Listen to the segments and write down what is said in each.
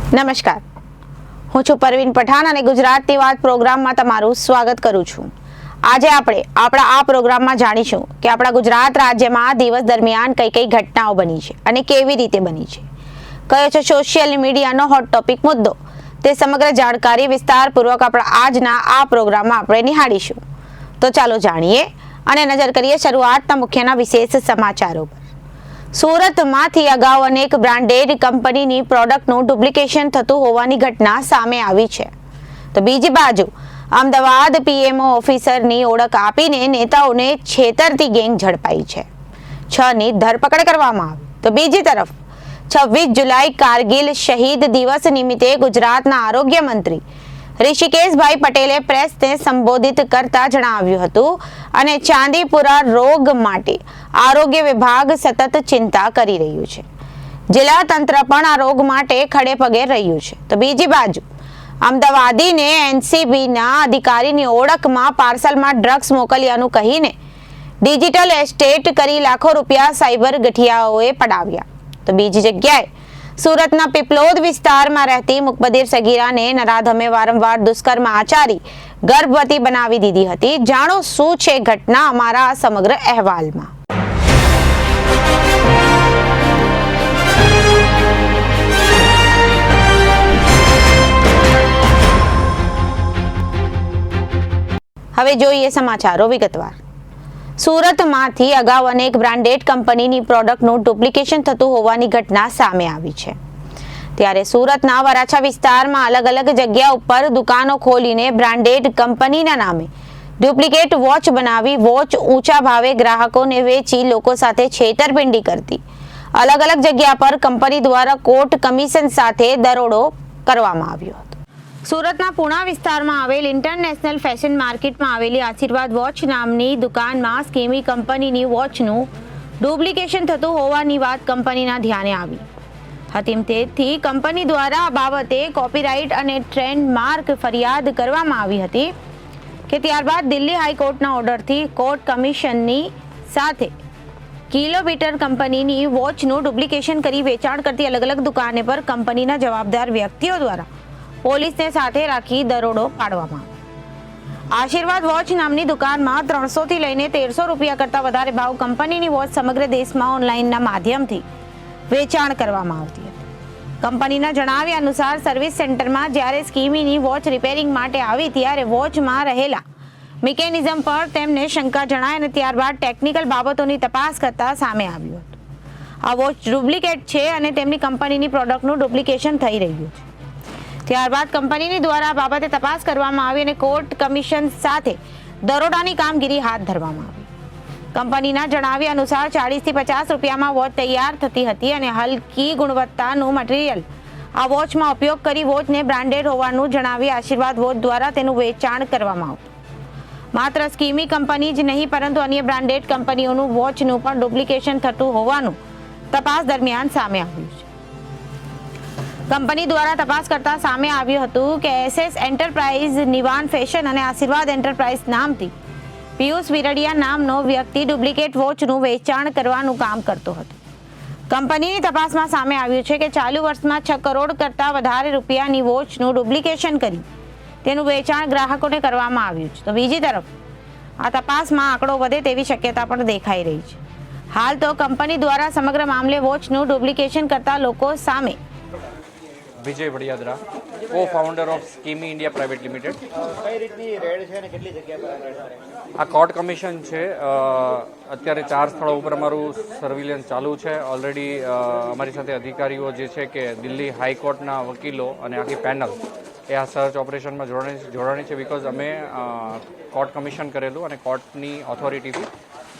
નમસ્કાર, હું છું પરવીન પઠાણ અને ગુજરાતની વાત પ્રોગ્રામમાં તમારું સ્વાગત કરું છું। આજે આપણે આપણા આ પ્રોગ્રામમાં જાણીશું કે આપણા ગુજરાત રાજ્યમાં દિવસ દરમિયાન કઈ કઈ ઘટનાઓ બની છે અને કેવી રીતે બની છે, કયો છે સોશિયલ મીડિયાનો હોટ ટોપિક મુદ્દો, તે સમગ્ર જાણકારી વિસ્તારપૂર્વક આપણા આજના આ પ્રોગ્રામમાં આપણે નિહાળીશું। તો ચાલો જાણીએ અને નજર કરીએ શરૂઆતના મુખ્યના વિશેષ સમાચારો પર। સુરતમાંથી અગાઉ અનેક બ્રાન્ડેડ કંપનીની પ્રોડક્ટનું ડુપ્લિકેશન થતું હોવાની ઘટના સામે આવી છે, તો બીજી બાજુ અમદાવાદ પીએમઓ ઓફિસરની ઓળખ આપીને નેતાઓને છેતરતી ગેંગ ઝડપાઈ છે, 6ની ધરપકડ કરવામાં આવી। તો બીજી તરફ 26 જુલાઈ કારગિલ શહીદ દિવસ નિમિત્તે ગુજરાતના આરોગ્ય મંત્રી ઋષિકેશભાઈ પટેલે પ્રેસને સંબોધિત કરતા જણાવ્યું હતું અને ચાંદીપુરા રોગ માટે આરોગ્ય વિભાગ સતત ચિંતા કરી રહ્યું છે, જિલ્લા તંત્ર પણ આ રોગ માટે ખડે પગે રહ્યું છે। તો બીજી બાજુ અમદાવાદીને એનસીબીના અધિકારીની ઓળખમાં પાર્સલમાં ડ્રગ્સ મોકલ્યાનું કહીને ડિજિટલ એસ્ટેટ કરી લાખો રૂપિયા સાયબર ગઠિયાઓએ પડાવ્યા। તો બીજી જગ્યાએ સુરતના પીપલોદ વિસ્તારમાં રહેતી મુકબદીર સગીરાને નરાધમે વારંવાર દુષ્કર્મ આચરી ગર્ભવતી બનાવી દીધી હતી। જાણો શું છે ઘટના અમારા સમગ્ર અહેવાલમાં। હવે જોઈએ સમાચારો વિગતવાર। સુરતમાંથી અગાઉ અનેક બ્રાન્ડેડ કંપનીની પ્રોડક્ટનું ડુપ્લિકેશન થતું હોવાની ઘટના સામે આવી છે, ત્યારે સુરતના વરાછા વિસ્તારમાં અલગ અલગ જગ્યા ઉપર દુકાનો ખોલીને બ્રાન્ડેડ કંપનીના નામે ડુપ્લિકેટ વોચ બનાવી વોચ ઊંચા ભાવે ગ્રાહકોને વેચી લોકો સાથે છેતરપિંડી કરતી અલગ અલગ જગ્યા પર કંપની દ્વારા કોર્ટ કમિશન સાથે દરોડો કરવામાં આવ્યો હતો। સુરતના પુણા વિસ્તારમાં આવેલ ઇન્ટરનેશનલ ફેશન માર્કેટમાં આવેલી આશીર્વાદ વોચ નામની દુકાનમાં સ્કીમી કંપનીની વોચનું ડુપ્લિકેશન થતું હોવાની વાત કંપનીના ધ્યાને આવી હતી। તેથી કંપની દ્વારા આ બાબતે કોપીરાઇટ અને ટ્રેડમાર્ક ફરિયાદ કરવામાં આવી હતી કે ત્યારબાદ દિલ્હી હાઈકોર્ટના ઓર્ડરથી કોર્ટ કમિશનની સાથે કિલોમીટર કંપનીની વોચનું ડુપ્લિકેશન કરી વેચાણ કરતી અલગ અલગ દુકાને પર કંપનીના જવાબદાર વ્યક્તિઓ દ્વારા પોલીસને સાથે રાખી દરોડો પાડવામાં આવ્યો। આશીર્વાદ વોચ નામની દુકાનમાં 300 થી લઈને 1300 રૂપિયા કરતા વધારે ભાવ કંપનીની વોચ સમગ્ર દેશમાં ઓનલાઈનના માધ્યમથી વેચાણ કરવામાં આવતી હતી। કંપનીના જણાવ્યા અનુસાર સર્વિસ સેન્ટરમાં જ્યારે સ્કીમીની વોચ રિપેરિંગ માટે આવી ત્યારે વોચમાં રહેલા મિકેનિઝમ પર તેમને શંકા જણાઈ અને ત્યારબાદ ટેકનિકલ બાબતોની તપાસ કરતા સામે આવ્યું હતું આ વોચ ડુપ્લિકેટ છે અને તેમની કંપનીની પ્રોડક્ટનું ડુપ્લિકેશન થઈ રહ્યું છે। ત્યારબાદ કંપનીની દ્વારા આ બાબતે તપાસ કરવામાં આવી અને કોર્ટ કમિશન સાથે દરોડાની કામગીરી હાથ ધરવામાં આવી। કંપનીના જણાવ્યા અનુસાર 40 થી 50 રૂપિયામાં વોચ તૈયાર થતી હતી અને હલકી ગુણવત્તાનું મટીરિયલ આ વોચમાં ઉપયોગ કરી વોચને બ્રાન્ડેડ હોવાનું જણાવી આશીર્વાદ વોચ દ્વારા તેનું વેચાણ કરવામાં આવતું। માત્ર સ્કીમી કંપની જ નહીં પરંતુ અન્ય બ્રાન્ડેડ કંપનીઓનું વોચનું પણ ડુપ્લિકેશન થતું હોવાનું તપાસ દરમિયાન સામે આવ્યું છે। કંપની દ્વારા તપાસ કરતા સામે આવ્યું હતું કે એસએસ એન્ટરપ્રાઇઝ, નિવાન ફેશન અને આશીર્વાદ એન્ટરપ્રાઇઝ નામથી પિયુષ વિરડિયા નામનો વ્યક્તિ ડુપ્લિકેટ વોચનું વેચાણ કરવાનું કામ કરતો હતો। કંપનીની તપાસમાં સામે આવ્યું છે કે ચાલુ વર્ષમાં 6 કરોડ કરતાં વધારે રૂપિયાની વોચનું ડુપ્લિકેશન કરી તેનું વેચાણ ગ્રાહકોને કરવામાં આવ્યું છે। તો બીજી તરફ આ તપાસમાં આંકડો વધે તેવી શક્યતા પણ દેખાઈ રહી છે। હાલ તો કંપની દ્વારા સમગ્ર મામલે વોચનું ડુપ્લિકેશન કરતા લોકો સામે Vijay Vadiyadara, co founder of Skimi India private limited. કઈ રીતની રેડ છે અને કેટલી જગ્યા પર રેડ છે? આ કોર્ટ કમિશન છે, અત્યારે 4 સ્થળો ઉપર અમારું સર્વિલન્સ ચાલુ છે। ઓલરેડી અમારી સાથે અધિકારીઓ જે છે કે દિલ્હી હાઈકોર્ટના વકીલો અને આખી પેનલ એ આ સર્ચ ઓપરેશનમાં જોડાણી છે બિકોઝ અમે કોર્ટ કમિશન કરેલું અને કોર્ટની ઓથોરિટીથી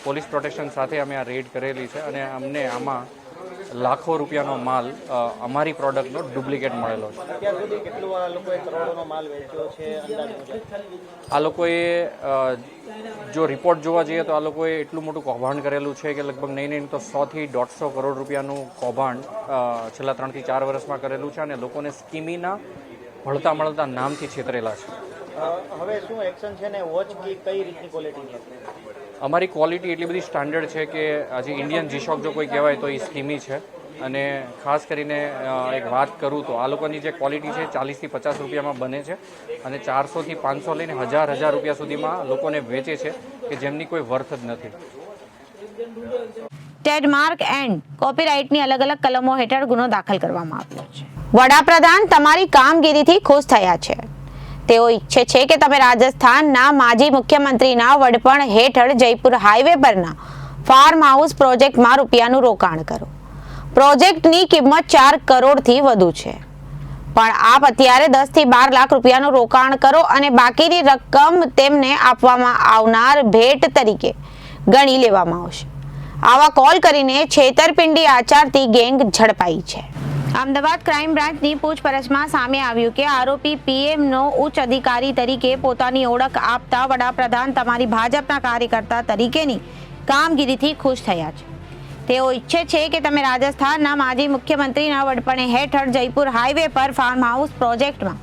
પોલીસ પ્રોટેક્શન સાથે અમે આ રેડ કરેલી છે અને અમને આમાં લાખો રૂપિયાનો માલ અમારી પ્રોડક્ટનો ડુપ્લિકેટ મળેલો છે। અત્યાર સુધી કેટલું આ લોકોએ કરોડોનો માલ વેચ્યો છે અંદાજ મુજબ? આ લોકોએ જો રિપોર્ટ જોવા જઈએ તો આ લોકોએ એટલું મોટું કૌભાંડ કરેલું છે કે લગભગ નહીં તો 100 થી 150 કરોડ રૂપિયાનું કૌભાંડ છેલ્લા 3 થી 4 વર્ષમાં કરેલું છે અને લોકોને સ્કીમીના મળતા નામથી છેતરેલા છે। હવે શું એક્શન છે ને વોચ કઈ રીતની ક્વોલિટીની છે? અમારી ક્વોલિટી એટલી બધી સ્ટાન્ડર્ડ છે કે આજે ઇન્ડિયન જીશોક જો કોઈ કહેવાય તો એ સ્કીમી છે। અને ખાસ કરીને એક વાત કરું તો આ લોકોની જે ક્વોલિટી છે 40 થી 50 રૂપિયામાં બને છે અને 400 થી 500 લઈને 1000 રૂપિયા સુધીમાં લોકોને વેચે છે કે જેમની કોઈ વર્થ જ નથી. ટ્રેડમાર્ક એન્ડ કોપીરાઇટની અલગ અલગ કલમો હેઠળ ગુનો દાખલ કરવામાં આવ્યો છે. વડાપ્રધાન તમારી કામગીરીથી ખુશ થયા છે. તેઓ ઈચ્છે છે કે તમે રાજસ્થાનના માજી મુખ્યમંત્રીના વડપણ હેઠળ જયપુર હાઈવે પરના ફાર્મ હાઉસ પ્રોજેક્ટમાં રૂપિયાનું રોકાણ કરો. પ્રોજેક્ટની કિંમત 4 કરોડથી વધુ છે, પણ આપ અત્યારે 10 થી 12 લાખ રૂપિયાનું રોકાણ કરો અને બાકીની રકમ તેમને આપવામાં આવનાર ભેટ તરીકે ગણી લેવામાં આવશે. આવા કોલ કરીને છેતરપિંડી આચરતી ગેંગ ઝડપાઈ છે. અમદાવાદ ક્રાઇમ બ્રાન્ચની પૂછપરછમાં સામે આવ્યું કે આરોપી પીએમનો ઉચ્ચ અધિકારી તરીકે પોતાની ઓળખ આપતા વડાપ્રધાન તમારી ભાજપના કાર્યકર્તા તરીકેની કામગીરીથી ખુશ થયા છે. તેઓ ઈચ્છે છે કે તમે રાજસ્થાનના માજી મુખ્યમંત્રીના વડપણે હેઠળ જયપુર હાઈવે પર ફાર્મ હાઉસ પ્રોજેક્ટમાં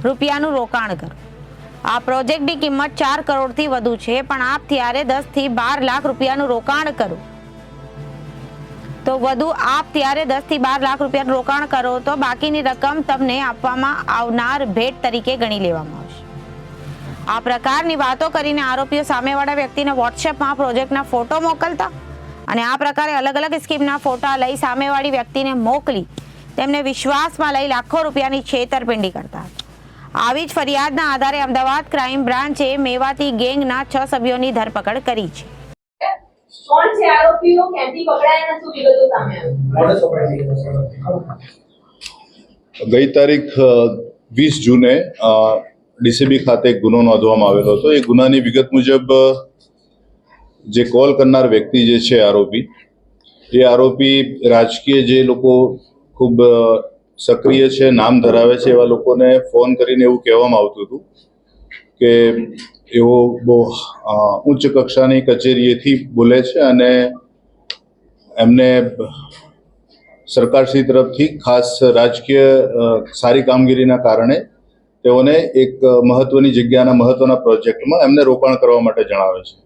રૂપિયાનું રોકાણ કરો. આ પ્રોજેક્ટની કિંમત 4 કરોડથી વધુ છે, પણ આપ ત્યારે 10 થી 12 લાખ રૂપિયાનું રોકાણ કરો તો બાકીની રકમ તમને આપવામાં આવનાર ભેટ તરીકે ગણી લેવામાં આવશે. આ પ્રકારની વાતો કરીને આરોપીઓ સામેવાળા વ્યક્તિને વોટ્સએપમાં પ્રોજેક્ટના ફોટો મોકલતા અને આ પ્રકારે અલગ અલગ સ્કીમના ફોટા લઈ સામેવાળી વ્યક્તિને મોકલી તેમને વિશ્વાસમાં લઈ લાખો રૂપિયાની છેતરપિંડી કરતા હતા. આવી જ ફરિયાદના આધારે અમદાવાદ ક્રાઇમ બ્રાન્ચે મેવાતી ગેંગના 6 સભ્યોની ધરપકડ કરી છે. કોણ છે આરોપીઓ, ક્યાંથી પકડાયા અને શું વિગતો સામે આવી? ગઈ તારીખ 20 જૂને ડીસીબી ખાતે એક ગુનો નોંધવામાં આવેલો હતો. એ ગુનાની વિગત મુજબ જે કોલ કરનાર વ્યક્તિ જે છે આરોપી રાજકીય જે લોકો ખૂબ સક્રિય છે, નામ ધરાવે છે એવા લોકોને ફોન કરીને એવું કહેવામાં આવતું હતું કે એવો બહુ ઉચ્ચ કક્ષાની કચેરીએથી બોલે છે અને એમને સરકારશ્રી તરફથી ખાસ રાજકીય સારી કામગીરીના કારણે તેઓને એક મહત્વની જગ્યાના મહત્વના પ્રોજેક્ટમાં એમને રોકાણ કરવા માટે જણાવે છે.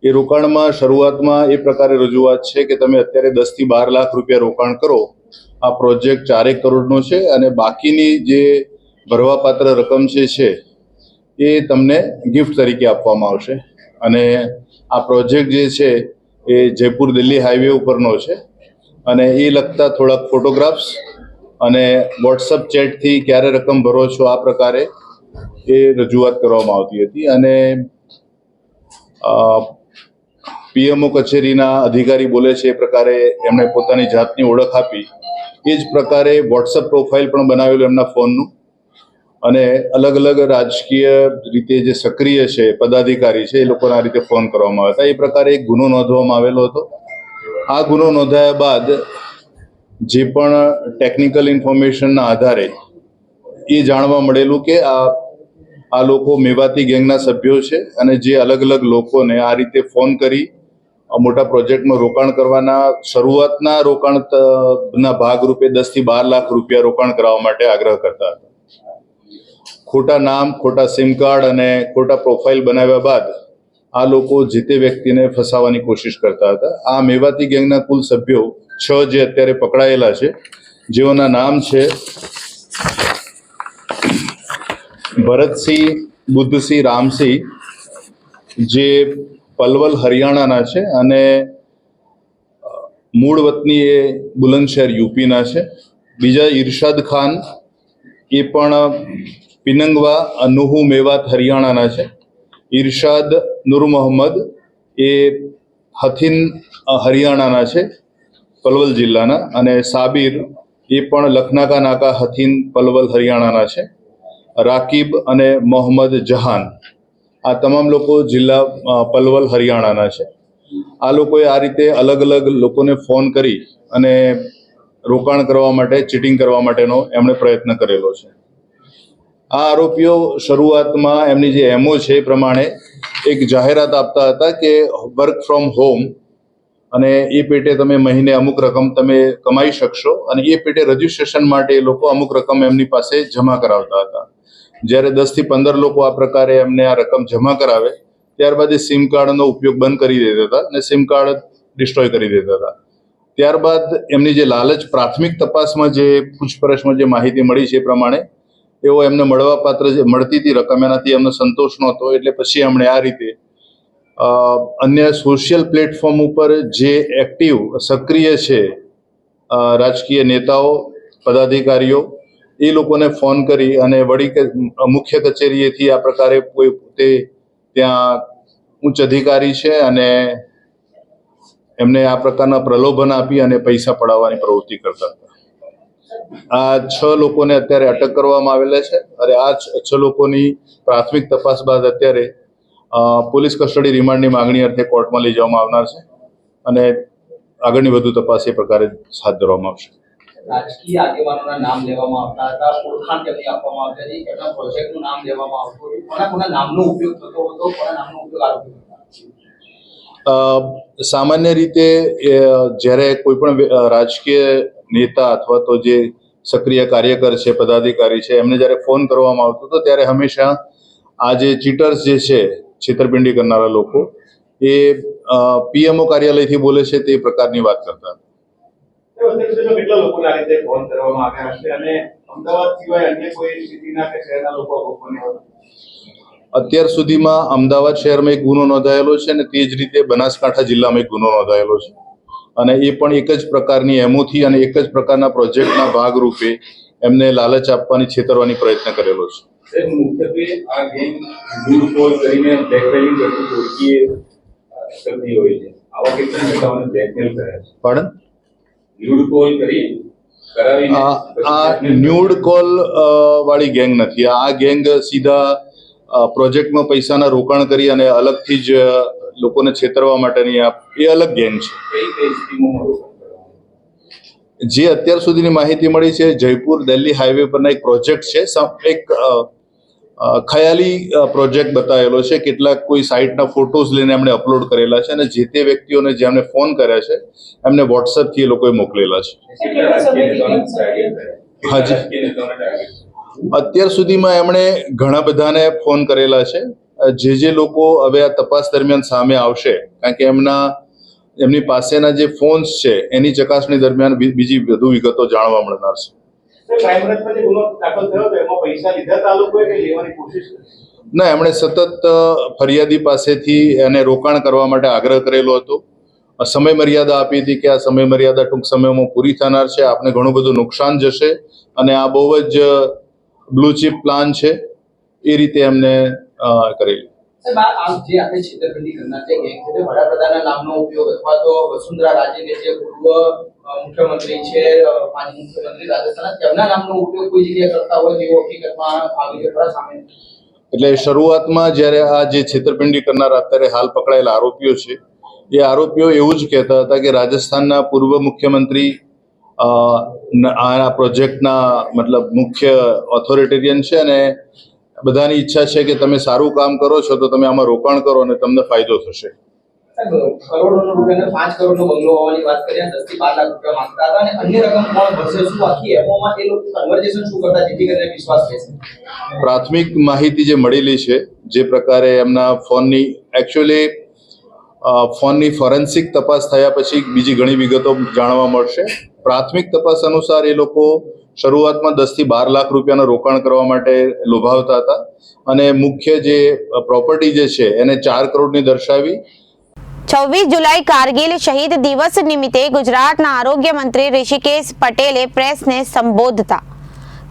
એ રોકાણમાં શરૂઆતમાં એ પ્રકારે રજૂઆત છે કે તમે અત્યારે 10 થી 12 લાખ રૂપિયા રોકાણ કરો. આ પ્રોજેક્ટ 4 કરોડનો છે અને બાકીની જે ભરવાપાત્ર રકમ છે એ તમને ગિફ્ટ તરીકે આપવામાં આવશે. અને આ પ્રોજેક્ટ જે છે એ જયપુર દિલ્હી હાઈવે ઉપરનો છે અને એ લગતા થોડાક ફોટોગ્રાફ્સ અને વોટ્સઅપ ચેટથી ક્યારે રકમ ભરો છો આ પ્રકારે એ રજૂઆત કરવામાં આવતી હતી. અને પીએમઓ કચેરીના અધિકારી બોલે છે એ પ્રકારે એમણે પોતાની જાતની ઓળખ આપી. એ જ પ્રકારે વોટ્સઅપ પ્રોફાઇલ પણ બનાવેલું એમના ફોનનું અને અલગ અલગ રાજકીય રીતે જે સક્રિય છે પદાધિકારી છે એ લોકોને આ રીતે ફોન કરવામાં આવ્યા હતા. એ પ્રકારે એક ગુનો નોંધવામાં આવેલો હતો. આ ગુનો નોંધાયા બાદ જે પણ ટેકનિકલ ઇન્ફોર્મેશનના આધારે એ જાણવા મળેલું કે આ લોકો મેવાતી ગેંગના સભ્યો છે અને જે અલગ અલગ લોકોને આ રીતે ફોન કરી મોટા પ્રોજેક્ટમાં રોકાણ કરવાના શરૂઆતના રોકાણના ભાગરૂપે 10 થી 12 લાખ રૂપિયા રોકાણ કરવા માટે આગ્રહ કરતા હતા. ખોટા નામ, ખોટા સિમ કાર્ડ અને ખોટા પ્રોફાઇલ બનાવ્યા બાદ આ લોકો જે તે વ્યક્તિને ફસાવવાની કોશિશ કરતા હતા. આ મેવાતી ગેંગના કુલ સભ્યો 6 જે અત્યારે પકડાયેલા છે, જેઓના નામ છે ભરતસિંહ, બુદ્ધસિંહ, રામસિંહ, જે પલવલ હરિયાણાના છે અને મૂળ વતની એ બુલંદશહેર યુપીના છે. બીજા ઇરશાદ ખાન, એ પણ પિનંગવા, નુહુ, મેવાત, હરિયાણાના છે. ઇરશાદ નૂર મોહમ્મદ, એ હથિન, હરિયાણાના છે, પલવલ જિલ્લાના. અને સાબિર, એ પણ લખનાકા નાકા, હથિન, પલવલ, હરિયાણાના છે. રાકીબ અને મોહમ્મદ જહાન, આ તમામ લોકો જિલ્લા પલવલ, હરિયાણાના છે. આ લોકોએ આ રીતે અલગ અલગ લોકોને ફોન કરી અને રોકાણ કરવા માટે, ચીટિંગ કરવા માટેનો એમણે પ્રયત્ન કરેલો છે. આ આરોપીઓ શરૂઆતમાં એમની જે એમઓ છે એ પ્રમાણે એક જાહેરાત આપતા હતા કે વર્ક ફ્રોમ હોમ અને એ પેટે તમે મહિને અમુક રકમ તમે કમાઈ શકશો અને એ પેટે રજીસ્ટ્રેશન માટે એ લોકો અમુક રકમ એમની પાસે જમા કરાવતા હતા. જ્યારે 10 થી 15 લોકો આ પ્રકારે એમને આ રકમ જમા કરાવે ત્યારબાદ એ સિમ કાર્ડનો ઉપયોગ બંધ કરી દેતા હતા અને સિમ કાર્ડ ડિસ્ટ્રોય કરી દેતા હતા. ત્યારબાદ એમની જે લાલચ પ્રાથમિક તપાસમાં જે પૂછપરછમાં જે માહિતી મળી છે એ પ્રમાણે એવો એમને મળવાપાત્ર જે મળતી હતી રકમ એનાથી એમને સંતોષ નહોતો, એટલે પછી એમણે આ રીતે અન્ય સોશિયલ પ્લેટફોર્મ ઉપર જે એક્ટિવ સક્રિય છે રાજકીય નેતાઓ, પદાધિકારીઓ, એ લોકોને ફોન કરી અને વડી મુખ્ય કચેરીએથી આ પ્રકારે કોઈ પોતે ત્યાં ઉચ્ચ અધિકારી છે અને એમને આ પ્રકારના પ્રલોભન આપી અને પૈસા પડાવવાની પ્રવૃત્તિ કરતા હતા. આ 6 લોકોને અત્યારે અટક કરવામાં આવેલા છે અને આ 6 લોકોની પ્રાથમિક તપાસ બાદ અત્યારે પોલીસ કસ્ટડી રિમાન્ડની માંગણી અર્થે કોર્ટમાં લઈ જવામાં આવનાર છે અને આગળની વધુ તપાસ એ પ્રકારે હાથ ધરવામાં આવશે. રાજકીય આગેવાનોના નામ લેવામાં આવતા હતા, ઓળખાણ તેમની આપવામાં આવતી હતી, તેમના પ્રોજેક્ટનું નામ લેવામાં આવતું હતું, કોના નામનો ઉપયોગ થતો હતો, કોના નામનો ઉપયોગ આરોપી કરતા? સામાન્ય રીતે જ્યારે કોઈ પણ રાજકીય નેતા અથવા તો જે સક્રિય કાર્યકર છે, પદાધિકારી છે, એમને જ્યારે ફોન કરવામાં આવતો હતો ત્યારે હંમેશા આ જે ચીટર્સ જે છે, છેતરપિંડી કરનારા લોકો, એ પીએમઓ કાર્યાલયથી બોલે છે તે પ્રકારની વાત કરતા. કેટલા લોકોને આ રીતે ફોન કરવામાં આવ્યા હશે અને અમદાવાદ સિવાય અન્ય કોઈ સિટીના કે શહેરના લોકો અત્યાર સુધીમાં અમદાવાદ શહેરમાં એક ગુનો નોંધાયેલો છે અને તે જ રીતે બનાસકાંઠા જિલ્લામાં એક ગુનો નોંધાયેલો છે અને એ પણ એક જ પ્રકારની એમોથી અને એક જ પ્રકારના પ્રોજેક્ટના ભાગરૂપે એમને લાલચ આપવાની, છેતરવાની પ્રયત્ન કરેલો છે. મુખ્યત્વે આ ગેંગ લૂડ કોલ કરીને બ્લેકમેલિંગ કરતી હોય છે. આવા કેટલા નેતાઓને બ્લેકમેલ કર્યા છે? પણ લૂડ કોલ કરી આ ન્યૂડ કોલ વાળી ગેંગ નથી. આ ગેંગ સીધા પ્રોજેક્ટમાં પૈસાના રોકાણ કરી અને અલગથી જ લોકોને છેતરવા માટેની એ અલગ ગેંગ છે. જે અત્યાર સુધીની માહિતી મળી છે, જયપુર દિલ્હી હાઈવે પરના એક પ્રોજેક્ટ છે, એક ખયાલી પ્રોજેક્ટ બતાવેલો છે. કેટલાક કોઈ સાઇટના ફોટોઝ લઈને એમણે અપલોડ કરેલા છે અને જે તે વ્યક્તિઓને જેમને ફોન કર્યા છે એમને વોટ્સએપથી એ લોકોએ મોકલેલા છે. હાજી, અત્યાર સુધીમાં એમણે ઘણા બધાને ફોન કરેલા છે. જે લોકો હવે આ તપાસ દરમિયાન સામે આવશે, કારણ કે એમની પાસેના જે ફોન્સ છે એની ચકાસણી દરમિયાન બીજી વધુ વિગતો જાણવા મળનાર છે. ના, એમણે સતત ફરિયાદી પાસેથી એને રોકાણ કરવા માટે આગ્રહ કરેલો હતો. સમય મર્યાદા આપી હતી કે આ સમય મર્યાદા ટૂંક સમયમાં પૂરી થનાર છે, આપને ઘણું બધું નુકસાન જશે અને આ બહુ જ બ્લુ ચીપ પ્લાન છે, એ રીતે એમને કરેલી. જે આપણે છેતરપિંડી કરનાર છે ગેંગ છે, વડાપ્રધાનના નામનો ઉપયોગ અથવા તો વસુંધરા રાજે કે જે પૂર્વ મુખ્યમંત્રી છે, માજી મુખ્યમંત્રી રાજસ્થાન, તેમના નામનો ઉપયોગ કોઈ જગ્યાએ કરતા હોય તેવો હકીકતમાં આવી છે સામે. એટલે શરૂઆતમાં જ્યારે આ જે છેતરપિંડી કરનાર અત્યારે હાલ પકડાયેલા આરોપીઓ છે, એ આરોપીઓ એવું જ કહેતા હતા કે રાજસ્થાનના પૂર્વ મુખ્યમંત્રી આ પ્રોજેક્ટના મતલબ મુખ્ય ઓથોરિટેરિયન છે અને બધાની ઈચ્છા છે કે તમે સારું કામ કરો છો તો તમે આમાં રોકાણ કરો અને તમને ફાયદો થશે. કરોડોનો રૂપિયા 5 કરોડનો બંગલો હોવાની વાત કરી, 10 થી 12 લાખ રૂપિયા માંગતા હતા અને અન્ય રકમ કોણ ભરશે, શું આખી એપોમાં એ લોકો કન્વર્ઝેશન શું કરતા જેથી કરીને વિશ્વાસ બેસે? પ્રાથમિક માહિતી જે મળેલી છે, જે પ્રકારે એમના ફોનની ફોરેન્સિક તપાસ થયા પછી બીજી ઘણી વિગતો જાણવા મળશે. પ્રાથમિક તપાસ અનુસાર એ લોકો શરૂઆતમાં 10 થી 12 લાખ રૂપિયાનું રોકાણ કરવા માટે લોભાવતા હતા અને મુખ્ય જે પ્રોપર્ટી જે છે એને 4 કરોડની દર્શાવી. 26 જુલાઈ કારગિલ શહીદ દિવસ નિમિત્તે ગુજરાતના આરોગ્ય મંત્રી ઋષિકેશ પટેલે પ્રેસને સંબોધતા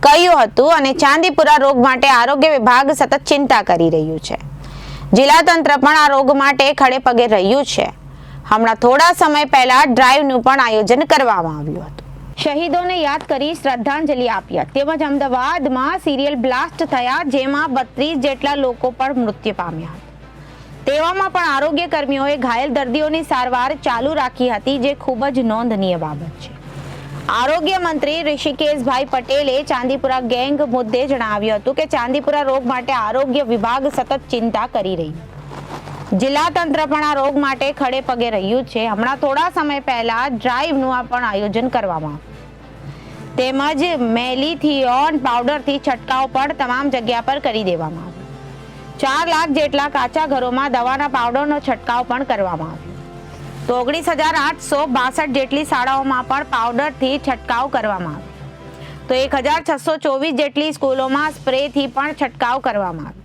કહ્યું હતું અને ચાંદીપુરા રોગ માટે આરોગ્ય વિભાગ સતત ચિંતા કરી રહ્યું છે. જિલ્લા તંત્ર પણ આ રોગ માટે ખડે પગે રહ્યું છે. હમણાં થોડા સમય પહેલા ડ્રાઈવનું પણ આયોજન કરવામાં આવ્યું હતું. શહીદોને યાદ કરી શ્રદ્ધાંજલિ આપી તેમજ અમદાવાદમાં સિરિયલ બ્લાસ્ટ થયા, જેમાં 32 જેટલા લોકો પણ મૃત્યુ પામ્યા હતા. તેવામાં પણ આરોગ્ય કર્મીઓએ ઘાયલ દર્દીઓની સારવાર ચાલુ રાખી હતી, જે ખૂબ જ નોંધનીય બાબત છે. આરોગ્ય મંત્રી ઋષિકેશભાઈ પટેલે ચાંદીપુરા ગેંગ મુદ્દે જણાવ્યું હતું કે ચાંદીપુરા રોગ માટે આરોગ્ય વિભાગ સતત ચિંતા કરી રહ્યું. જિલ્લા તંત્ર પણ આ રોગ માટે ખડે પગે રહ્યું છે. હમણાં થોડા સમય પહેલા ડ્રાઈવનું પણ આયોજન કરવામાં આવ્યું તેમજ મેલિથિયોન પાવડરથી છંટકાવ પણ તમામ જગ્યા પર કરી દેવામાં આવ્યો. 4 લાખ જેટલા કાચા ઘરોમાં દવાના પાવડરનો છંટકાવ પણ કરવામાં આવ્યો. તો 19,862 જેટલી શાળાઓમાં પણ પાવડરથી છંટકાવ કરવામાં આવ્યો. તો 1,624 જેટલી સ્કૂલોમાં સ્પ્રેથી પણ છંટકાવ કરવામાં આવ્યો,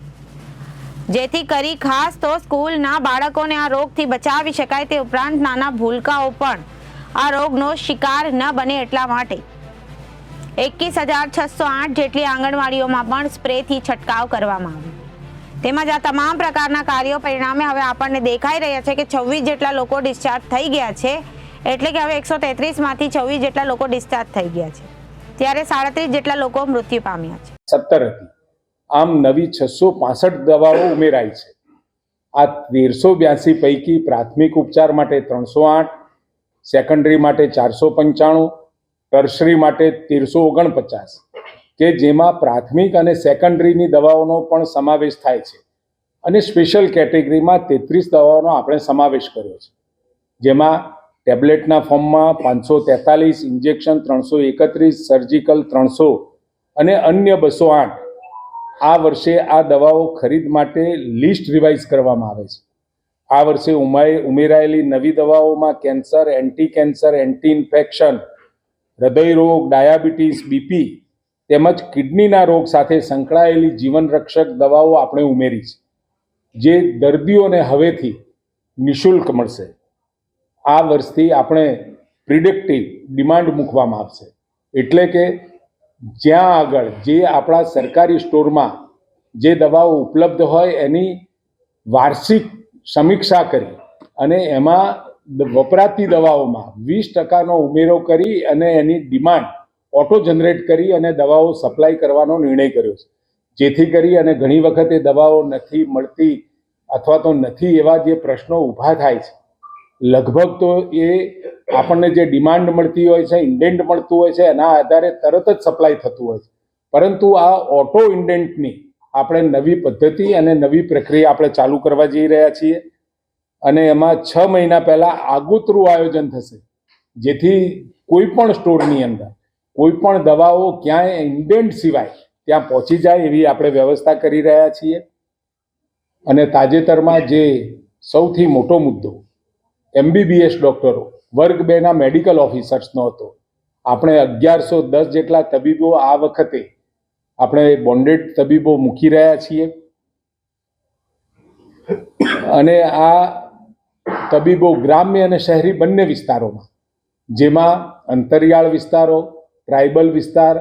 જેથી કરી ખાસ તો સ્કૂલના બાળકોને આ રોગથી બચાવી શકાય. તે ઉપરાંત નાના ભૂલકાઓ પણ આ રોગનો શિકાર ન બને એટલા માટે 21,608 જેટલી આંગણવાડીઓમાં પણ સ્પ્રેથી છંટકાવ કરવામાં આવ્યો. તેમજ આ તમામ પ્રકારના કાર્યો પરિણામે હવે આપણને દેખાઈ રહ્યા છે કે 26 જેટલા લોકો ડિસ્ચાર્જ થઈ ગયા છે. એટલે કે હવે 133 માંથી 26 જેટલા લોકો ડિસ્ચાર્જ થઈ ગયા છે, ત્યારે 37 જેટલા લોકો મૃત્યુ પામ્યા છે. 17 હતી. આમ નવી 665 દવાઓ ઉમેરાઈ છે. આ 1382 પૈકી પ્રાથમિક ઉપચાર માટે 308, સેકન્ડરી માટે 495, ટર્શરી માટે 1349, કે જેમાં પ્રાથમિક અને સેકન્ડરીની દવાઓનો પણ સમાવેશ થાય છે. અને સ્પેશિયલ કેટેગરીમાં 33 દવાઓનો આપણે સમાવેશ કર્યો છે, જેમાં ટેબ્લેટના ફોર્મમાં 543, ઇન્જેક્શન 331, સર્જિકલ 300 અને અન્ય 208. આ વર્ષે આ દવાઓ ખરીદ માટે લિસ્ટ રિવાઇઝ કરવામાં આવે છે. આ વર્ષે ઉમેરાયેલી નવી દવાઓમાં cancer, anti cancer, anti infection, હૃદયરોગ, ડાયાબિટીસ, બીપી તેમજ કિડનીના રોગ સાથે સંકળાયેલી જીવન રક્ષક દવાઓ આપણે ઉમેરી છે, જે દર્દીઓને હવેથી નિઃશુલ્ક મળશે. આ વર્ષથી આપણે પ્રિડિક્ટિવ ડિમાન્ડ મૂકવામાં આવશે, એટલે કે જ્યાં આગળ જે આપણા સરકારી સ્ટોરમાં જે દવાઓ ઉપલબ્ધ હોય એની વાર્ષિક સમીક્ષા કરી અને એમાં વપરાતી દવાઓમાં 20% ઉમેરો કરી અને એની ડિમાન્ડ ઓટો જનરેટ કરી અને દવાઓ સપ્લાય કરવાનો નિર્ણય કર્યો છે. જેથી કરી અને ઘણી વખતે દવાઓ નથી મળતી અથવા તો નથી એવા જે પ્રશ્નો ઊભા થાય છે, લગભગ તો એ આપણને જે ડિમાન્ડ મળતી હોય છે, ઇન્ડેન્ટ મળતું હોય છે, એના આધારે તરત જ સપ્લાય થતું હોય છે. પરંતુ આ ઓટો ઇન્ડેન્ટની આપણે નવી પદ્ધતિ અને નવી પ્રક્રિયા આપણે ચાલુ કરવા જઈ રહ્યા છીએ. અને એમાં 6 મહિના પહેલાં આગોતરું આયોજન થશે, જેથી કોઈ પણ સ્ટોરની અંદર કોઈ પણ દવાઓ ક્યાંય ઇન્ડેન્ટ સિવાય ત્યાં પહોંચી જાય એવી આપણે વ્યવસ્થા કરી રહ્યા છીએ. અને તાજેતરમાં જે સૌથી મોટો મુદ્દો MBBS ડૉક્ટરો વર્ગ 2ના મેડિકલ ઓફિસર્સનો હતો. આપણે 1110 જેટલા તબીબો આ વખતે આપણે બોન્ડેડ તબીબો મૂકી રહ્યા છીએ. અને આ તબીબો ગ્રામ્ય અને શહેરી બંને વિસ્તારોમાં, જેમાં અંતરિયાળ વિસ્તારો, ટ્રાઇબલ વિસ્તાર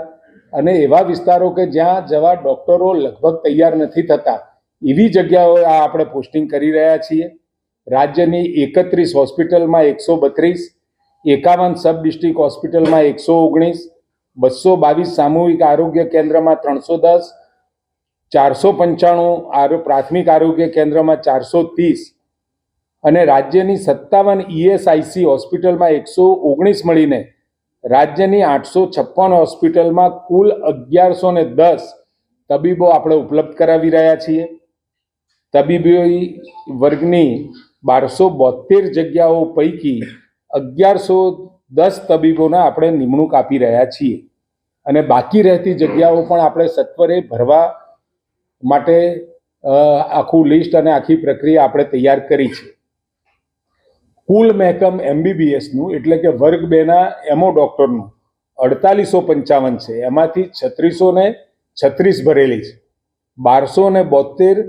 અને એવા વિસ્તારો કે જ્યાં જવા ડૉક્ટરો લગભગ તૈયાર નથી થતા એવી જગ્યાઓએ આ આપણે પોસ્ટિંગ કરી રહ્યા છીએ. રાજ્યની 31 હોસ્પિટલમાં 132, 51 સબ ડિસ્ટ્રિક્ટ હોસ્પિટલમાં 119, 222 સામૂહિક આરોગ્ય કેન્દ્રમાં 310, 495 પ્રાથમિક આરોગ્ય કેન્દ્રમાં 430 અને રાજ્યની 57 ESIC હોસ્પિટલમાં 119 મળીને રાજ્યની 856 હોસ્પિટલમાં કુલ 1110 તબીબો આપણે ઉપલબ્ધ કરાવી રહ્યા છીએ. તબીબી વર્ગની 1272 જગ્યાઓ પૈકી 1110 તબીબોને આપણે નિમણૂક આપી રહ્યા છીએ. અને બાકી રહેતી જગ્યાઓ પણ આપણે સત્વરે ભરવા માટે આખું લિસ્ટ અને આખી પ્રક્રિયા આપણે તૈયાર કરી છે. કુલ મહેકમ MBBSનું એટલે કે વર્ગ 2ના એમઓ ડૉક્ટરનું 4855 છે. એમાંથી 3636 ભરેલી છે, 1272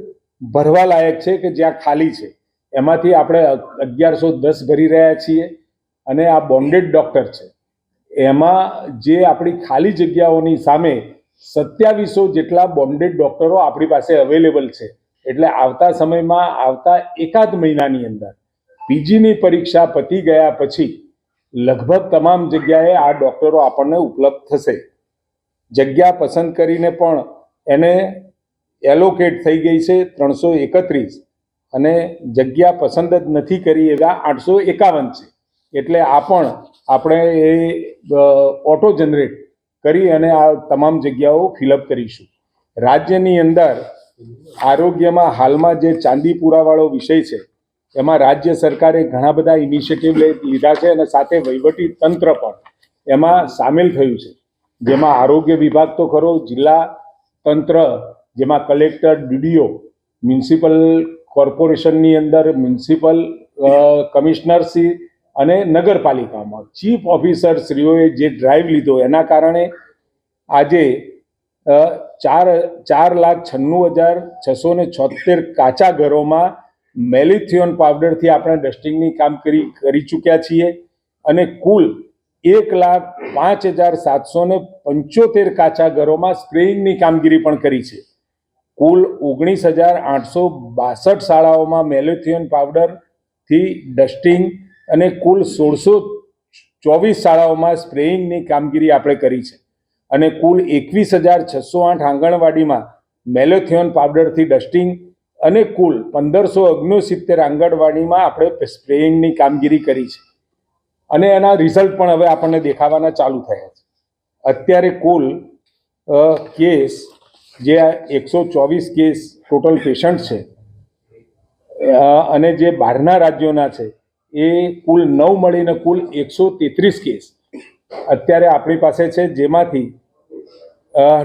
ભરવા લાયક છે કે જ્યાં ખાલી છે. એમાંથી આપણે 1110 ભરી રહ્યા છીએ. અને આ બોન્ડેડ ડૉક્ટર છે, એમાં જે આપણી ખાલી જગ્યાઓની સામે 2700 જેટલા બોન્ડેડ ડૉક્ટરો આપણી પાસે અવેલેબલ છે. એટલે આવતા સમયમાં આવતા એકાદ મહિનાની અંદર PGની પરીક્ષા પતી ગયા પછી લગભગ તમામ જગ્યાએ આ ડૉક્ટરો આપણને ઉપલબ્ધ થશે. જગ્યા પસંદ કરીને પણ એને એલોકેટ થઈ ગઈ છે 331 અને જગ્યા પસંદ જ નથી કરી એવા 851 છે. એટલે આ પણ આપણે એ ઓટો જનરેટ કરી અને આ તમામ જગ્યાઓ ફિલઅપ કરીશું. રાજ્યની અંદર આરોગ્યમાં હાલમાં જે ચાંદીપુરાવાળો વિષય છે, એમાં રાજ્ય સરકારે ઘણા બધા ઇનિશિયેટિવ લીધા છે અને સાથે વહીવટી તંત્ર પણ એમાં સામેલ થયું છે. જેમાં આરોગ્ય વિભાગ તો ખરો, જિલ્લા તંત્ર જેમાં કલેક્ટર, DDO, મ્યુનિસિપલ કોર્પોરેશનની અંદર મ્યુનિસિપલ કમિશનરશ્રી અને નગરપાલિકામાં ચીફ ઓફિસરશ્રીઓએ જે ડ્રાઈવ લીધો એના કારણે આજે 4,96,676 કાચા ઘરોમાં મેલિથિયોન પાવડરથી આપણે ડસ્ટિંગની કામગીરી કરી ચૂક્યા છીએ અને કુલ 1,05,775 કાચા ઘરોમાં સ્પ્રેઇંગની કામગીરી પણ કરી છે. કુલ 19,862 શાળાઓમાં મેલિથિયોન પાવડરથી ડસ્ટિંગ અને કુલ 1,624 શાળાઓમાં સ્પ્રેઇંગની કામગીરી આપણે કરી છે અને કુલ 21,608 આંગણવાડીમાં મેલિથિયોન પાવડરથી ડસ્ટિંગ અને કુલ 1,569 આંગણવાડીમાં આપણે સ્પ્રેઇંગની કામગીરી કરી છે અને એના રિઝલ્ટ પણ હવે આપણને દેખાવાના ચાલુ થયા છે. અત્યારે કુલ કેસ જે 124 કેસ ટોટલ પેશન્ટ છે અને જે બહારના રાજ્યોના છે એ કુલ 9 મળીને કુલ 133 કેસ અત્યારે આપણી પાસે છે, જેમાંથી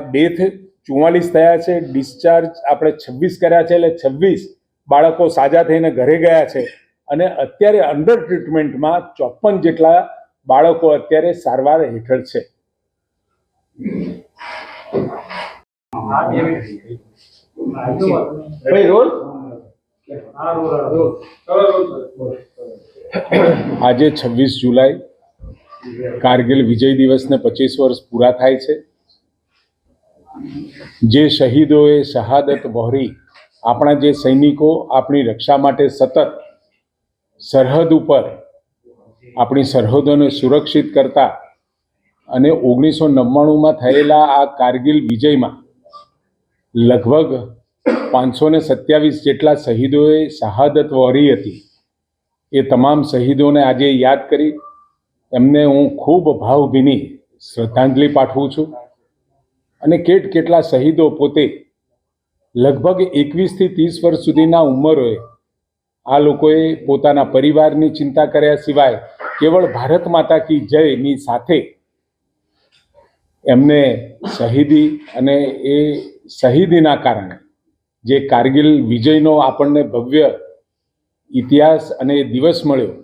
ડેથ 44 થયા છે, ડિસ્ચાર્જ આપણે 26 કર્યા છે, એટલે 26 બાળકો સાજા થઈને ઘરે ગયા છે અને અત્યારે અંડર ટ્રીટમેન્ટમાં 54 જેટલા બાળકો અત્યારે સારવાર હેઠળ છે. આજે 26 જુલાઈ કારગિલ વિજય દિવસને 25 વર્ષ પૂરા થાય છે. જે શહીદોએ શહાદત વહોરી, આપણા જે સૈનિકો આપણી રક્ષા માટે સતત સરહદ ઉપર આપણી સરહદોને સુરક્ષિત કરતા અને 1999માં થયેલા આ કારગિલ વિજયમાં લગભગ 527 જેટલા શહીદોએ શહાદત વહોરી હતી. એ તમામ શહીદોને આજે યાદ કરી એમને હું ખૂબ ભાવભીની શ્રદ્ધાંજલિ પાઠવું છું અને કેટલા શહીદો પોતે લગભગ 21 થી 30 વર્ષ સુધીના ઉંમરોએ આ લોકોએ પોતાના પરિવારની ચિંતા કર્યા સિવાય કેવળ ભારત માતા કી જયની સાથે એમને શહીદી અને એ શહીદીના કારણે જે કારગિલ વિજયનો આપણને ભવ્ય ઇતિહાસ અને દિવસ મળ્યો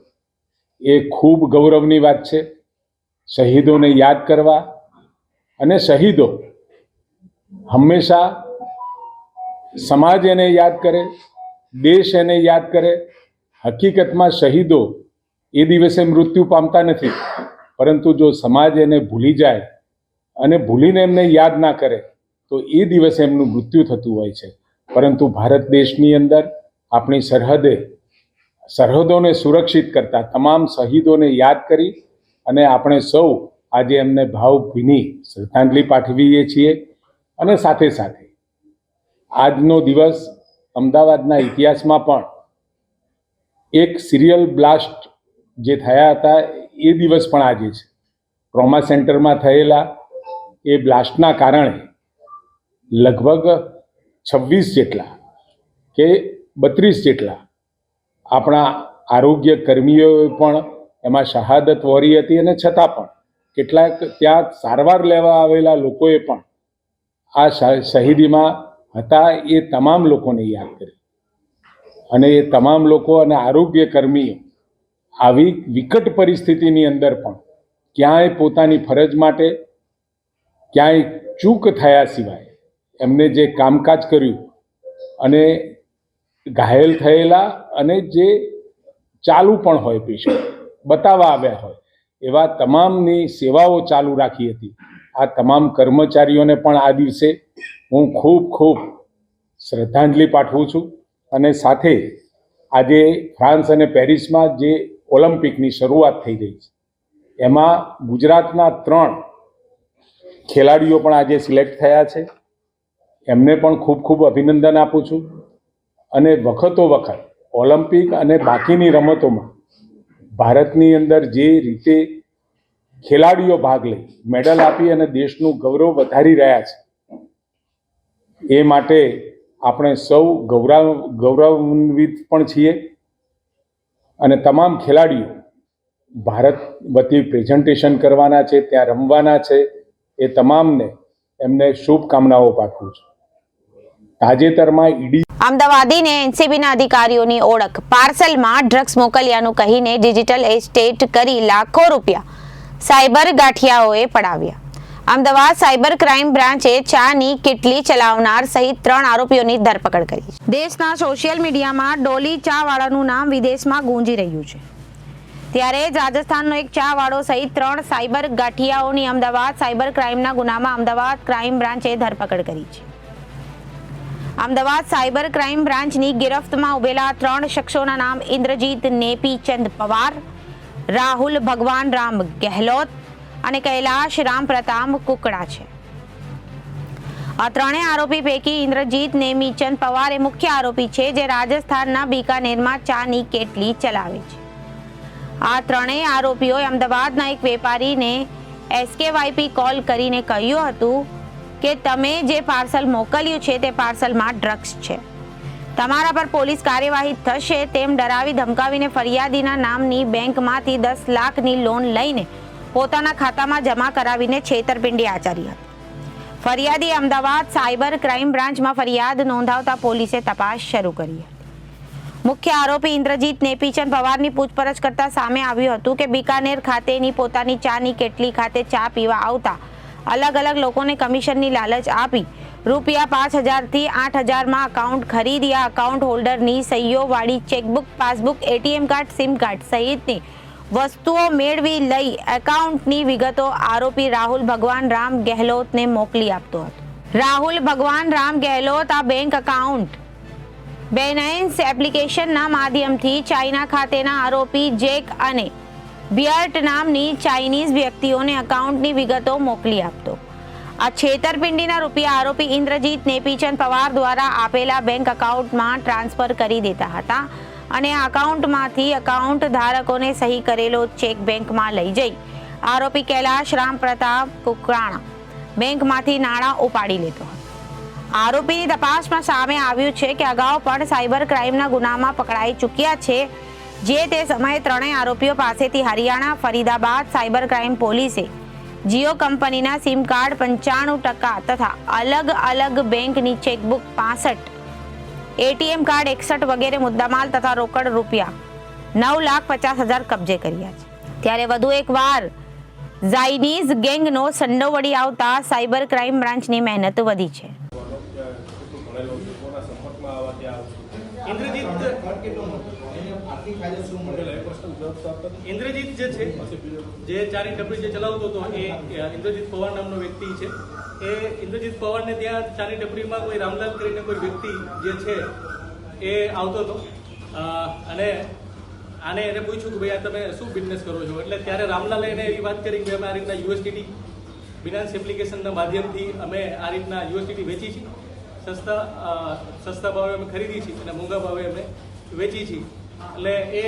એ ખૂબ ગૌરવની વાત છે. શહીદોને યાદ કરવા અને શહીદો હંમેશા સમાજ એને યાદ કરે, દેશ એને યાદ કરે. હકીકતમાં શહીદો એ દિવસે મૃત્યુ પામતા નથી, પરંતુ જો સમાજ એને ભૂલી જાય અને ભૂલીને એમને યાદ ના કરે તો એ દિવસે એમનું મૃત્યુ થતું હોય છે. પરંતુ ભારત દેશની અંદર આપણી સરહદોને સુરક્ષિત કરતા તમામ શહીદોને યાદ કરી અને આપણે સૌ આજે એમને ભાવભીની શ્રદ્ધાંજલિ પાઠવીએ છીએ. અને સાથે સાથે આજનો દિવસ અમદાવાદના ઇતિહાસમાં પણ એક સિરિયલ બ્લાસ્ટ જે થયા હતા એ દિવસ પણ આજે છે. ટ્રોમા સેન્ટરમાં થયેલા એ બ્લાસ્ટના કારણે લગભગ 26 જેટલા કે 32 જેટલા આપણા આરોગ્ય કર્મીઓએ પણ એમાં શહાદત વહોરી હતી અને છતાં પણ કેટલાક ત્યાં સારવાર લેવા આવેલા લોકોએ પણ આ શહીદીમાં હતા. એ તમામ લોકોને યાદ કરી અને એ તમામ લોકો અને આરોગ્ય કર્મીઓ આવી વિકટ પરિસ્થિતિની અંદર પણ ક્યાંય પોતાની ફરજ માટે ક્યાંય ચૂક થયા સિવાય એમને જે કામકાજ કર્યું અને ઘાયલ થયેલા અને જે ચાલુ પણ હોય પેશન્ટ બતાવવા આવ્યા હોય એવા તમામની સેવાઓ ચાલુ રાખી હતી. આ તમામ કર્મચારીઓને પણ આ દિવસે હું ખૂબ શ્રદ્ધાંજલિ પાઠવું છું. અને સાથે આજે ફ્રાન્સ અને પેરિસમાં જે ઓલિમ્પિકની શરૂઆત થઈ રહી છે એમાં ગુજરાતના 3 ખેલાડીઓ પણ આજે સિલેક્ટ થયા છે. એમને પણ ખૂબ અભિનંદન આપું છું. અને વખતો વખત ઓલિમ્પિક અને બાકીની રમતોમાં ભારતની અંદર જે રીતે ખેલાડીઓ ભાગ લઈ મેડલ આપી અને દેશનું ગૌરવ વધારી રહ્યા છે એ માટે આપણે સૌ ગૌરવાન્વિત પણ છીએ. અને તમામ ખેલાડીઓ ભારત વતી પ્રેઝન્ટેશન કરવાના છે, ત્યાં રમવાના છે. એ તમામને એમને શુભકામનાઓ પાઠવું છું. તાજેતરમાં ઈડી અમદાવાદીને એનસીબીના અધિકારીઓની ઓળખ પાર્સલમાં ડ્રગ્સ મોકલ્યાનું કહીને ડિજિટલ એસ્ટેટ કરી લાખો રૂપિયા સાયબર ગાંઠિયાઓએ પડાવ્યા. અમદાવાદ સાયબર ક્રાઇમ બ્રાન્ચે ચાની કિટલી ચલાવનાર સહિત 3 આરોપીઓની ધરપકડ કરી છે. દેશના સોશિયલ મીડિયામાં ડોલી ચાવાળાનું નામ વિદેશમાં ગુંજી રહ્યું છે. ત્યારે જ રાજસ્થાનનો એક ચાવાળો સહિત 3 સાયબર ગાંઠિયાઓની અમદાવાદ સાયબર ક્રાઇમના ગુનામાં અમદાવાદ ક્રાઇમ બ્રાન્ચે ધરપકડ કરી છે. અમદાવાદ સાયબર ક્રાઇમ બ્રાન્ચની ગિરફ્તમાં ઉભેલા 3 શખ્સોના નામ ઇન્દ્રજીત નેપીચંદ પવાર, રાહુલ ભગવાન રામ ગેહલોત અને કૈલાશ રામ પ્રતાપ કુકડા છે. આ 3 આરોપી પૈકી ઇન્દ્રજીત નેમીચંદ પવાર એ મુખ્ય આરોપી છે, જે રાજસ્થાનના બીકાનેરમાં ચાની કેટલી ચલાવે છે. આ 3 આરોપીઓએ અમદાવાદના એક વેપારીને એસકેવાયપી કોલ કરીને કહ્યું હતું કે તમે જે પાર્સલ મોકલ્યું છે તે પાર્સલમાં ડ્રગ્સ છે, તમારા પર પોલીસ કાર્યવાહી થશે તેમ ડરાવી ધમકાવીને ફરિયાદીના નામની બેંકમાંથી 10 લાખની લોન લઈને પોતાના ખાતામાં જમા કરાવીને છેતરપિંડી આચરી હતી. ફરિયાદી અમદાવાદ સાયબર ક્રાઇમ બ્રાન્ચમાં ફરિયાદ નોંધાવતા પોલીસે તપાસ શરૂ કરી હતી. મુખ્ય આરોપી ઇન્દ્રજીત નેપીચંદ પવારની પૂછપરછ કરતા સામે આવ્યું હતું કે બીકાનેર ખાતેની પોતાની ચાની કેટલી ખાતે ચા પીવા આવતા અલગ અલગ લોકોને કમિશનની લાલચ આપી રૂપિયા 5,000 થી 8,000 અકાઉન્ટ ખરીદી આ અકાઉન્ટ હોલ્ડરની સહીઓવાળી chequebook, passbook, ATM card, SIM card સહિતની વસ્તુઓ મેળવી લઈ એકાઉન્ટની વિગતો આરોપી રાહુલ ભગવાન રામ ગેહલોતને મોકલી આપતો હતો. રાહુલ ભગવાન રામ ગેહલોત આ બેંક એકાઉન્ટ બેનાન્સ એપ્લિકેશનના માધ્યમથી ચાઇના ખાતેના આરોપી જેક અને બિયર્ટ નામની ચાઇનીઝ વ્યક્તિઓને એકાઉન્ટની વિગતો મોકલી આપતો. આ છેતરપિંડીના રૂપિયા આરોપી ઇન્દ્રજીત નેપીચંદ પવાર દ્વારા આપેલા બેંક એકાઉન્ટમાં ટ્રાન્સફર કરી દેતા હતા અને આ એકાઉન્ટમાંથી એકાઉન્ટ ધારકોને સહી કરેલો ચેક બેંકમાં લઈ જઈ આરોપી કૈલાશ રામ પ્રતાપ કુકરાણા બેંકમાંથી નાણાં ઉપાડી લેતો હતો. આરોપીની તપાસમાં સામે આવ્યું છે કે અગાઉ પણ સાયબર ક્રાઇમના ગુનામાં પકડાઈ ચૂક્યા છે, જે તે સમયે 3 આરોપીઓ પાસેથી હરિયાણા, ફરીદાબાદ સાયબર ક્રાઇમ પોલીસે જીઓ કંપનીના સિમ કાર્ડ 95% તથા અલગ અલગ બેંકની ચેકબુક 65, એટીએમ કાર્ડ 61 વગેરે મુદ્દામાલ તથા રોકડ રૂપિયા 9,50,000 કબજે કર્યા છે. ત્યારે વધુ એકવાર ચાઇનીઝ ગેંગનો સંડો વળી આવતા સાયબર ક્રાઇમ બ્રાન્ચની મહેનત વધી છે. ઇન્દ્રજીત જે છે, જે ચાની ટપરી જે ચલાવતો હતો એ ઇન્દ્રજીત પવાર નામનો વ્યક્તિ છે. એ ઇન્દ્રજીત પવારને ત્યાં ચાની ટપરીમાં કોઈ રામલાલ કરીને કોઈ વ્યક્તિ જે છે એ આવતો હતો અને એને પૂછ્યું કે ભાઈ આ તમે શું બિઝનેસ કરો છો, એટલે ત્યારે રામલાલે એને એવી વાત કરી કે અમે આ રીતના યુએસડીટી ફિનાન્સ એપ્લિકેશનના માધ્યમથી અમે આ રીતના યુએસડીટી વેચી છીએ, સસ્તા ભાવે અમે ખરીદી છીએ અને મોંઘા ભાવે અમે વેચી છીએ. એટલે એ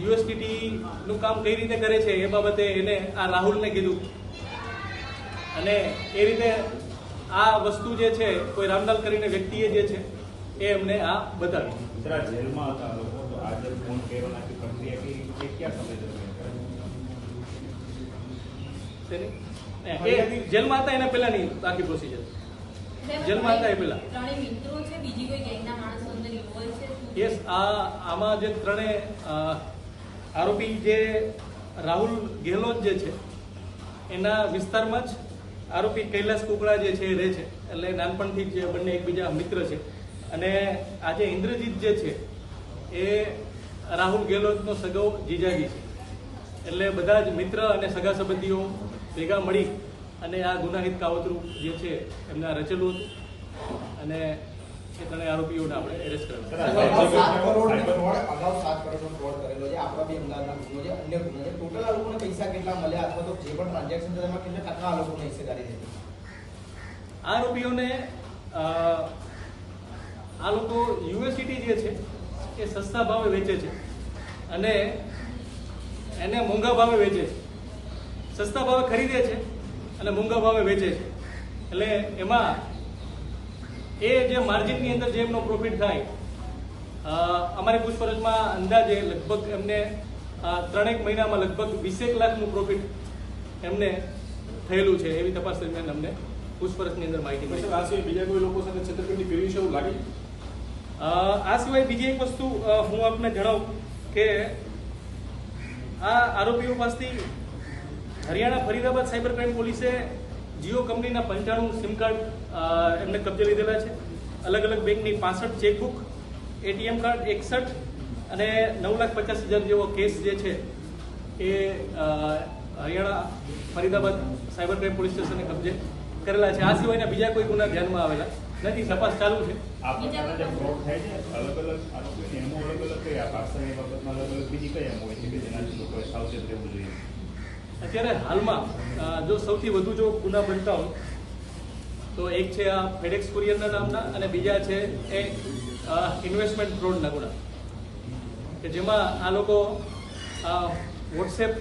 યુએસડીટીનું કામ કઈ રીતે કરે છે એ બાબતે એને આ રાહુલને કીધું અને એ રીતે આ વસ્તુ જે છે કોઈ રામલાલ કરીને વ્યક્તિએ જે છે એ એમને આ બતાવી. જેલમાં હતા લોકો તો આજે ફોન કરવાની પ્રક્રિયા કે ક્યાં સમય એ જેલમાં હતા એના પહેલાની આખી પ્રોસિજર. જેલમાં હતા એ પહેલા યસ. આમાં જે 3 આરોપી જે રાહુલ ગેહલોત જે છે એના વિસ્તારમાં જ આરોપી કૈલાશ કુકડા જે છે એ રહે છે, એટલે નાનપણથી જ બંને એકબીજા મિત્ર છે. અને આજે ઇન્દ્રજીત જે છે એ રાહુલ ગેહલોતનો સગો જીજાજી છે, એટલે બધા જ મિત્ર અને સગા સંબંધીઓ ભેગા મળી અને આ ગુનાહિત કાવતરું જે છે એમને રચેલું હતું અને એ 3 આરોપીઓને આપણે એરેસ્ટ કર્યા. આરોપીઓને આ લોકો યુએસડીટી જે છે એ સસ્તા ભાવે વેચે છે અને એને મોંઘા ભાવે વેચે છે. સસ્તા ભાવે ખરીદે છે અને મોંઘા ભાવે વેચે છે. એટલે એમાં એ જે માર્જિનની અંદર જે એમનો પ્રોફિટ થાય, અમારી પૂછપરછમાં અંદાજે લગભગ એમને 3 મહિનામાં લગભગ 20 લાખનું પ્રોફિટ એમને થયેલું છે, એવી તપાસ દરમિયાન અમને પૂછપરછની અંદર માહિતી મળી. બીજા કોઈ લોકો સાથે છેતરપિંડી કરી છે એવું લાગે? આ સિવાય બીજી એક વસ્તુ હું આપને જણાવું કે આ આરોપીઓ પાસેથી હરિયાણા ફરીદાબાદ સાયબર ક્રાઇમ પોલીસે જીઓ કંપનીના 95 સિમ કાર્ડ એમને કબજે લીધેલા છે. અલગ અલગ બેંકની 65 ચેકબુક, એટીએમ કાર્ડ 61 અને 9,50,000 જેવો કેસ જે છે એ Haryana Faridabad cyber crime police સ્ટેશને કબજે કરેલા છે. આ સિવાયના બીજા કોઈ ગુના ધ્યાનમાં આવેલા નથી. તપાસ ચાલુ છે. અત્યારે હાલમાં જો સૌથી વધુ જો ગુના બનતા હોય તો એક છે આ ફેડેક્સ કુરિયરના નામના અને બીજા છે એ ઇન્વેસ્ટમેન્ટ ફ્રોડના ગુના, કે જેમાં આ લોકો વોટ્સએપ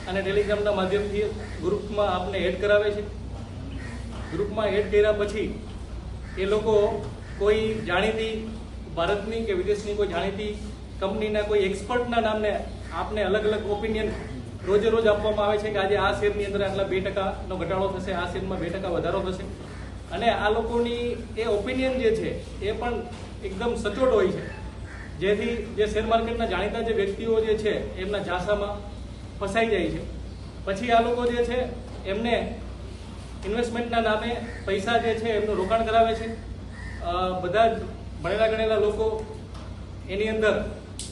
અને ટેલિગ્રામના માધ્યમથી ગ્રુપમાં આપને એડ કરાવે છે. ગ્રુપમાં એડ કર્યા પછી એ લોકો કોઈ જાણીતી ભારતની કે વિદેશની કોઈ જાણીતી કંપનીના કોઈ એક્સપર્ટના નામને આપને અલગ અલગ ઓપિનિયન રોજે રોજ આપવામાં આવે છે કે આજે આ શેરની અંદર આટલા 2%નો ઘટાડો થશે, આ શેરમાં 2% વધારો થશે. અને આ લોકોની એ ઓપિનિયન જે છે એ પણ એકદમ સચોટ હોય છે, જેથી જે શેર માર્કેટના જાણીતા જે વ્યક્તિઓ જે છે એમના ઝાંસામાં ફસાઈ જાય છે. પછી આ લોકો જે છે એમને ઇન્વેસ્ટમેન્ટના નામે પૈસા જે છે એમનું રોકાણ કરાવે છે. બધા જ ભણેલા ગણેલા લોકો એની અંદર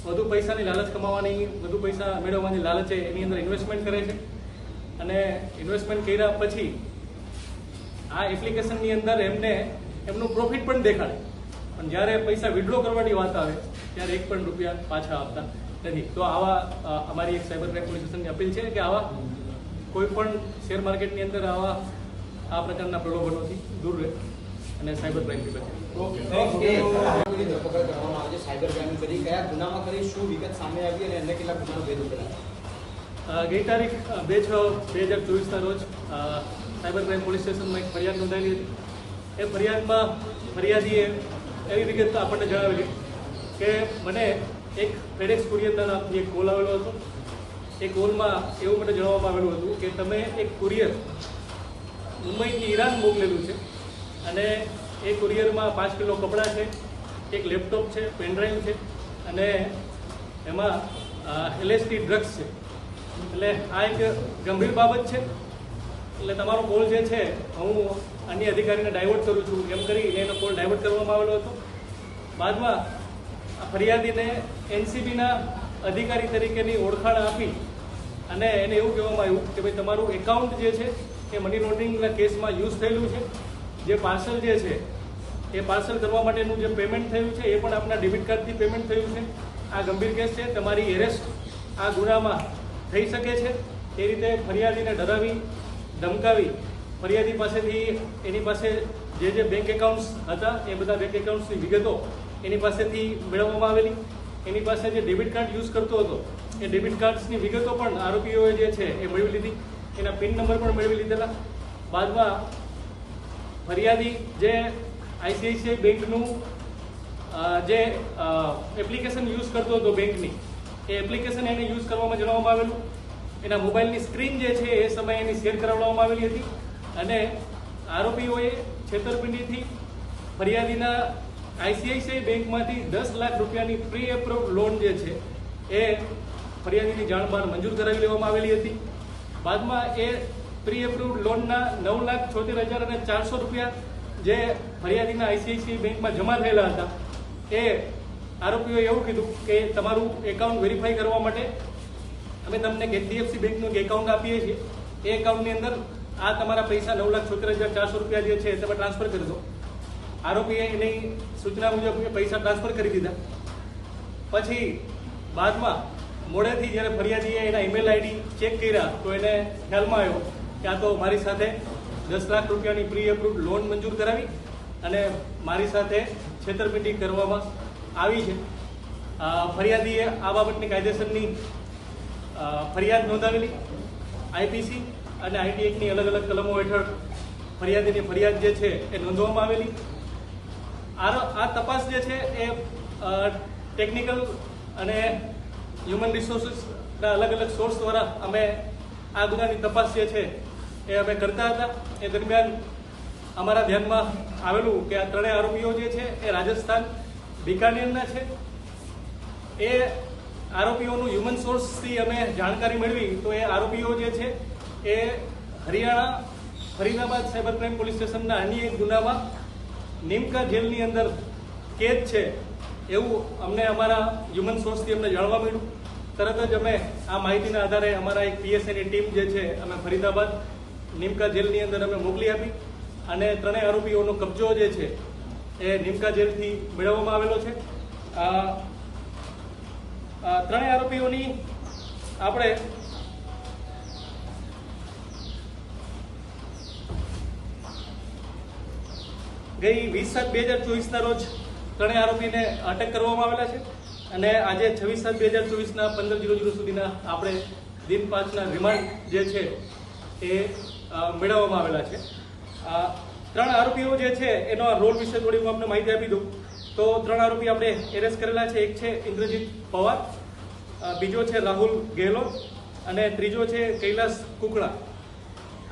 વધુ પૈસાની લાલચ કમાવાની, વધુ પૈસા મેળવવાની લાલચે એની અંદર ઇન્વેસ્ટમેન્ટ કરે છે. અને ઇન્વેસ્ટમેન્ટ કર્યા પછી આ એપ્લિકેશનની અંદર એમને એમનું પ્રોફિટ પણ દેખાડે, પણ જ્યારે પૈસા વિડ્રો કરવાની વાત આવે ત્યારે એક પણ રૂપિયા પાછા આપતા નથી. તો આવા અમારી એક સાયબર ક્રાઇમ પોલીસ સ્ટેશનની અપીલ છે કે આવા કોઈ પણ શેર માર્કેટની અંદર આવા આ પ્રકારના પ્રલોભનોથી દૂર રહે અને સાયબર ક્રાઇમથી બચે. ધરપકડ કરવામાં આવે છે, સાયબર ક્રાઇમ કરી કયા ગુનામાં કરી, શું વિગત સામે આવી અને અન્ય કેટલા ગુનાનો ભેદ ઉકેલાયો? ગઈ તારીખ 2/6/2024ના રોજ સાયબર ક્રાઇમ પોલીસ સ્ટેશનમાં એક ફરિયાદ નોંધાયેલી હતી. એ ફરિયાદમાં ફરિયાદીએ એવી વિગત આપણને જણાવેલી કે મને એક ફેડેક્સ કુરિયરના નામથી એક કોલ આવેલો હતો. એ કોલમાં એવું મને જણાવવામાં આવેલું હતું કે તમે એક કુરિયર મુંબઈથી ઈરાન મોકલેલું છે અને એ કુરિયરમાં 5 કિલો કપડાં છે, એક લેપટોપ છે, પેનડ્રાઈવ છે અને એમાં LSD ડ્રગ્સ છે. એટલે આ એક ગંભીર બાબત છે. એટલે તમારો કોલ જે છે હું અન્ય અધિકારીને ડાયવર્ટ કરું છું એમ કરીને એનો કોલ ડાયવર્ટ કરવામાં આવેલો હતો. બાદમાં ફરિયાદીને NCBના અધિકારી તરીકેની ઓળખાણ આપી અને એને એવું કહેવામાં આવ્યું કે ભાઈ તમારું એકાઉન્ટ જે છે એ મની લોન્ડરિંગના કેસમાં યુઝ થયેલું છે. જે પાર્સલ જે છે એ પાર્સલ કરવા માટેનું જે પેમેન્ટ થયું છે એ પણ આપણા ડેબિટ કાર્ડથી પેમેન્ટ થયું છે. આ ગંભીર કેસ છે, તમારી એરેસ્ટ આ ગુનામાં થઈ શકે છે. એ રીતે ફરિયાદીને ડરાવી ધમકાવી ફરિયાદી પાસેથી એની પાસે જે બેંક એકાઉન્ટ્સ હતા એ બધા બેંક એકાઉન્ટ્સની વિગતો એની પાસેથી મેળવવામાં આવેલી. એની પાસે જે ડેબિટ કાર્ડ યુઝ કરતો હતો એ ડેબિટ કાર્ડ્સની વિગતો પણ આરોપીઓએ જે છે એ મેળવી લીધી. એના પિન નંબર પણ મેળવી લીધેલા. બાદમાં ફરિયાદી જે ICICI બેંકનું જે એપ્લિકેશન યુઝ કરતો હતો બેંકની, એ એપ્લિકેશન એને યુઝ કરવામાં જણાવવામાં આવેલું. એના મોબાઈલની સ્ક્રીન જે છે એ સમયે એની શેર કરાવવામાં આવેલી હતી અને આરોપીઓએ છેતરપિંડીથી ફરિયાદીના ICICI બેંકમાંથી 10 લાખ રૂપિયાની પ્રી એપ્રુવડ લોન જે છે એ ફરિયાદીની જાણ બહાર મંજૂર કરાવી લેવામાં આવેલી હતી. બાદમાં એ પ્રી એપ્રુવડ લોનના 9,76,400 રૂપિયા જે ફરિયાદીના ICICI બેંકમાં જમા થયેલા હતા એ આરોપીઓએ એવું કીધું કે તમારું એકાઉન્ટ વેરીફાઈ કરવા માટે અમે તમને HDFC બેંકનું એક એકાઉન્ટ આપીએ છીએ. એ એકાઉન્ટની અંદર આ તમારા પૈસા 9,76,400 રૂપિયા જે છે તમે ટ્રાન્સફર કરી દો. આરોપીએ એની સૂચના મુજબ એ પૈસા ટ્રાન્સફર કરી દીધા. પછી બાદમાં મોડેથી જ્યારે ફરિયાદીએ એના ઈમેલ આઈડી ચેક કર્યા તો એને ખ્યાલમાં આવ્યો કે આ તો મારી સાથે 10 લાખ રૂપિયાની પ્રી એપ્રુવડ લોન મંજૂર કરાવી અને મારી સાથે છેતરપિંડી કરવામાં આવી છે. ફરિયાદીએ આ બાબતની કાયદેસરની ફરિયાદ નોંધાવેલી. IPC અને IT એક્ટની અલગ અલગ કલમો હેઠળ ફરિયાદીની ફરિયાદ જે છે એ નોંધવામાં આવેલી. આ તપાસ જે છે એ ટેકનિકલ અને હ્યુમન રિસોર્સિસના અલગ અલગ સોર્સ દ્વારા અમે આ ગુનાની તપાસ જે છે એ અમે કરતા હતા. એ દરમિયાન અમારા ધ્યાનમાં આવેલું કે આ ત્રણેય આરોપીઓ જે છે એ રાજસ્થાન, બિકાનેરના છે. એ આરોપીઓનું હ્યુમન સોર્સથી અમે જાણકારી મેળવી તો એ આરોપીઓ જે છે એ Haryana Faridabad cyber crime police સ્ટેશનના અન્ય એક ગુનામાં નિમકા જેલની અંદર કેદ છે એવું અમને અમારા હ્યુમન સોર્સથી અમને જાણવા મળ્યું. તરત જ અમે આ માહિતીના આધારે અમારા એક પીએસઆઈની ટીમ જે છે અમે ફરીદાબાદ નિમકા જેલની અંદર અમે મોકલી આપી અને ત્રણેય આરોપીઓનો કબજો જે છે એ નિમકા જેલથી મેળવવામાં આવેલો છે. ત્રણેય આરોપીઓની આપણે ગઈ 20/7/2024 રોજ ત્રણેય આરોપીને અટક કરવામાં આવેલા છે અને આજે 26/7/2024 15:00 સુધીના આપણે દિન 5ના રિમાન્ડ જે છે એ મેળવવામાં આવેલા છે. ત્રણ આરોપીઓ જે છે એનો રોલ વિશે થોડી હું આપને માહિતી આપી દઉં તો ત્રણ આરોપી આપણે એરેસ્ટ કરેલા છે. એક છે ઇન્દ્રજીત પવાર, બીજો છે રાહુલ ગેહલોત અને ત્રીજો છે કૈલાસ કુકડા.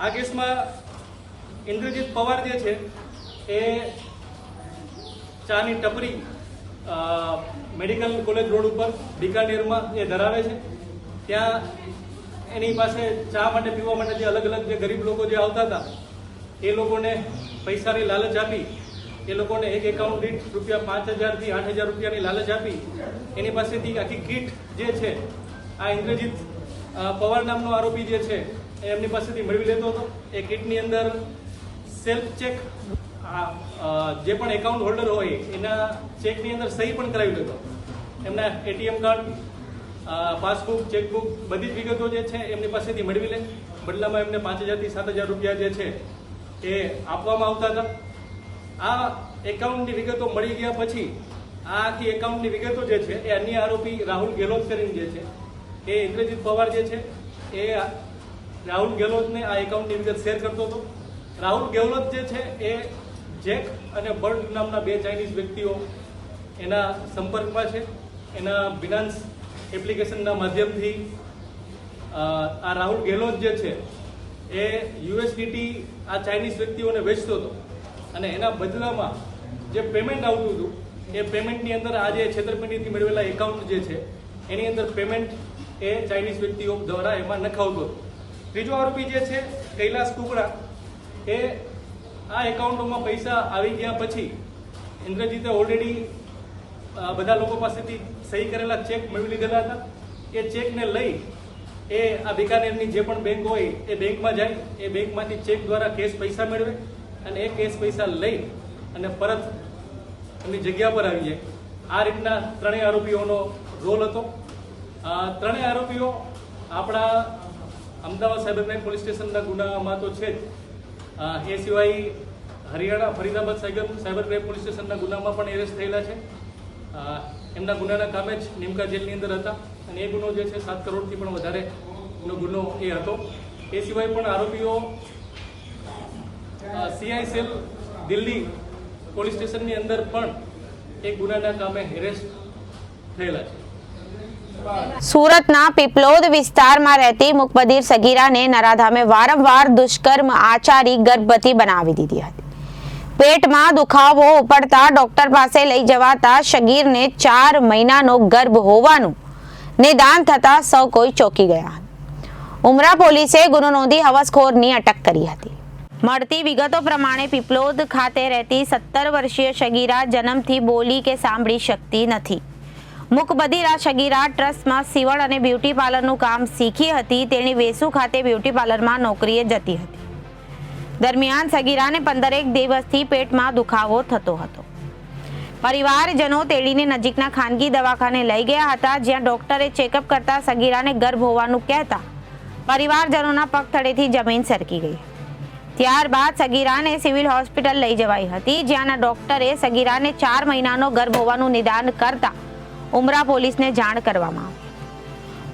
આ કેસમાં ઇન્દ્રજીત પવાર જે છે એ ચાની ટપરી મેડિકલ કોલેજ રોડ ઉપર બિકાનેરમાં એ ધરાવે છે. ત્યાં એની પાસે ચા માટે પીવા માટે જે અલગ અલગ જે ગરીબ લોકો જે આવતા હતા એ લોકોને પૈસાની લાલચ આપી એ લોકોને એક એકાઉન્ટ દીઠ ₹5,000 થી 8,000 રૂપિયાની લાલચ આપી એની પાસેથી આખી કીટ જે છે આ ઇન્દ્રજીત પવાર નામનો આરોપી જે છે એ એમની પાસેથી મેળવી લેતો હતો. એ કીટની અંદર સેલ્ફ ચેક જે પણ એકાઉન્ટ હોલ્ડર હોય એના ચેકની અંદર સહી પણ કરાવી લેતો. એમના એટીએમ કાર્ડ, પાસબુક, ચેકબુક બધી જ વિગતો જે છે એમની પાસેથી મેળવી લે. બદલામાં એમને 5,000 થી 7,000 રૂપિયા જે છે એ આપવામાં આવતા હતા. આ એકાઉન્ટની વિગતો મળી ગયા પછી આ આખી એકાઉન્ટની વિગતો જે છે એ અન્ય આરોપી રાહુલ ગેહલોત કરીને જે છે એ ઇન્દ્રજીત પવાર જે છે એ રાહુલ ગેહલોતને આ એકાઉન્ટની વિગત શેર કરતો હતો. રાહુલ ગેહલોત જે છે એ જેક અને બર્ડ નામના બે ચાઇનીઝ વ્યક્તિઓ એના સંપર્કમાં છે. એના બિનાન્સ એપ્લિકેશનના માધ્યમથી આ રાહુલ ગેહલોત જે છે એ USDT આ ચાઇનીઝ વ્યક્તિઓને વેચતો હતો અને એના બદલામાં જે પેમેન્ટ આવતું હતું એ પેમેન્ટની અંદર આ જે છેતરપિંડીથી મેળવેલા એકાઉન્ટ જે છે એની અંદર પેમેન્ટ એ ચાઇનીઝ વ્યક્તિઓ દ્વારા એમાં નખાવતો હતો. ત્રીજો આરોપી જે છે કૈલાસ કુકડા એ આ એકાઉન્ટોમાં પૈસા આવી ગયા પછી ઇન્દ્રજીતે ઓલરેડી બધા લોકો પાસેથી સહી કરેલા ચેક મેળવી લીધેલા હતા. એ ચેકને લઈ એ આ બિકાનેરની જે પણ બેંક હોય એ બેંકમાં જાય. એ બેંકમાંથી ચેક દ્વારા કેશ પૈસા મેળવે અને એ કેશ પૈસા લઈ અને પરત એમની જગ્યા પર આવી જાય. આ રીતના ત્રણેય આરોપીઓનો રોલ હતો. ત્રણેય આરોપીઓ આપણા અમદાવાદ સાયબર ક્રાઇમ પોલીસ સ્ટેશનના ગુનામાં તો છે જ. એ સિવાય Haryana Faridabad cyber crime police સ્ટેશનના ગુનામાં પણ એરેસ્ટ થયેલા છે. એમના ગુનાના કામે જ નિમકા જેલની અંદર હતા અને એ ગુનો જે છે 7 કરોડથી પણ વધારેનો ગુનો એ હતો. એ સિવાય પણ આરોપીઓ CI સેલ દિલ્હી પોલીસ સ્ટેશનની અંદર પણ એક ગુનાના કામે એરેસ્ટ થયેલા છે. સુરતના પીપલોદ વિસ્તારમાં રહેતી મુકબદીર સગીરાને નરાધામે વારંવાર દુષ્કર્મ આચારી ગર્ભવતી બનાવી દીધી હતી. પેટમાં દુખાવો ઉપડતા ડોક્ટર પાસે લઈ જવાતા સગીરને 4 મહિનાનો ગર્ભ હોવાનું નિદાન થતા સૌ કોઈ ચોંકી ગયા. ઉમરા પોલીસે ગુનો નોંધી હવસખોરની અટક કરી હતી. મળતી વિગતો પ્રમાણે પીપલોદ ખાતે રહેતી 17 વર્ષીય સગીરા જન્મથી બોલી કે સાંભળી શકતી નથી. મુકબદીર આ સગીરા ટ્રસ્ટમાં સીવણ અને બ્યુટી પાર્લરનું કામ શીખી હતી. તેણી વેસુ ખાતે બ્યુટી પાર્લરમાં નોકરીએ જતી હતી. દરમિયાન સગીરાને 15 દિવસથી પેટમાં દુખાવો થતો હતો. પરિવારજનો તેડીને નજીકના ખાનગી દવાખાને લઈ ગયા હતા, જ્યાં ડોક્ટરે ચેકઅપ કરતા સગીરાને ગર્ભ હોવાનું કહેતા પરિવારજનોના પગ તળેથી જમીન સરકી ગઈ. ત્યારબાદ સગીરાને સિવિલ હોસ્પિટલ લઈ જવાઈ હતી, જ્યાંના ડોક્ટરે સગીરાને 4 મહિનાનો ગર્ભ હોવાનું નિદાન કરતા ઉમરા પોલીસને જાણ કરવામાં આવી.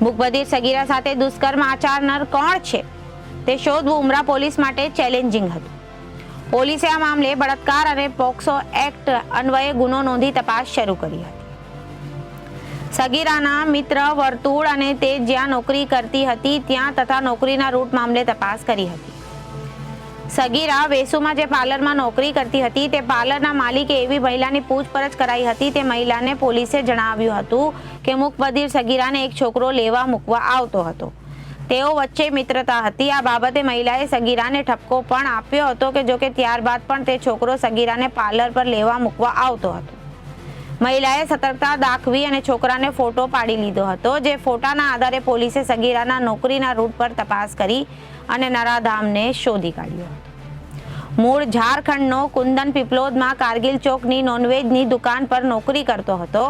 મુકબદીર સગીરા સાથે દુષ્કર્મ આચરનાર કોણ છે તે શોધવું ઉમરા પોલીસ માટે ચેલેન્જિંગ હતું. પોલીસે આ મામલે બળાત્કાર અને પોક્સો એક્ટ અન્વયે ગુનો નોંધી તપાસ શરૂ કરી હતી. સગીરાના મિત્ર વર્તુળ અને તે જ્યાં નોકરી કરતી હતી ત્યાં તથા નોકરીના રૂટ મામલે તપાસ કરી હતી. સગીરા વેસુમાં જે પાર્લરમાં નોકરી કરતી હતી તે પાર્લરના માલિકે એવી મહિલાની પૂછપરછ કરાઈ હતી. તે મહિલાને પોલીસે જણાવ્યું હતું કે મુકબધિર સગીરાને એક છોકરો લેવા મૂકવા આવતો હતો. તેઓ વચ્ચે મિત્રતા હતી. આ બાબતે મહિલાએ સગીરાને ઠપકો પણ આપ્યો હતો કે જોકે ત્યારબાદ પણ તે છોકરો સગીરાને પાર્લર પર લેવા મૂકવા આવતો હતો. મહિલાએ સતર્કતા દાખવી અને છોકરાને ફોટો પાડી લીધો હતો. જે ફોટાના આધારે પોલીસે સગીરાના નોકરીના રૂટ પર તપાસ કરી અને નરાધામને શોધી કાઢ્યો હતો. મૂળ ઝારખંડનો કુંદન પીપલોદમાં કારગિલ ચોકની નોનવેજની દુકાન પર નોકરી કરતો હતો.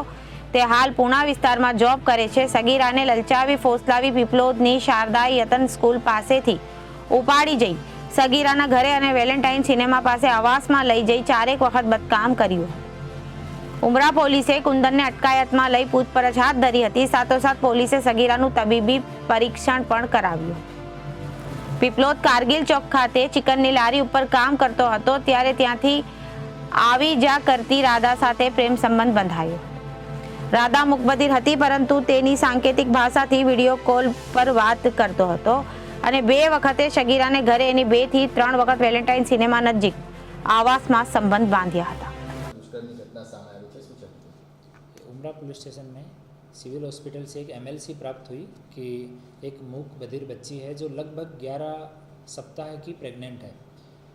તે હાલ પૂણા વિસ્તારમાં જોબ કરે છે. સગીરાને લલચાવી ફોસલાવી પીપલોદની શારદા યતન સ્કૂલ પાસેથી ઉપાડી જઈ સગીરાના ઘરે અને વેલેન્ટાઇન સિનેમા પાસે આવાસમાં લઈ જઈ 4 વખત બદકામ કર્યું. ઉમરા પોલીસે કુંદનને અટકાયતમાં લઈ પૂછપરછ હાથ ધરી હતી. સાથોસાથ પોલીસે સગીરાનું તબીબી પરીક્ષણ પણ કરાવ્યું. પીપલોદ કારગિલ ચોક ખાતે ચિકનની લારી ઉપર કામ કરતો હતો ત્યારે ત્યાંથી આવી જા કરતી રાધા સાથે પ્રેમ સંબંધ બંધાયો. રાધા મુકબધિર હતી પરંતુ તેની સાંકેતિક ભાષાથી વિડીયો કોલ પર વાત કરતો હતો અને 2 વખતે સગીરાને ઘરે એની 2 થી 3 વખત વેલેન્ટાઇન સિનેમા નજીક આવાસમાં સંબંધ બાંધ્યા હતા. उमरा पुलिस स्टेशन में सिविल हॉस्पिटल से एक एमएलसी प्राप्त हुई कि एक मूक बधिर बच्ची है जो लगभग 11 सप्ताह की प्रेग्नेंट है.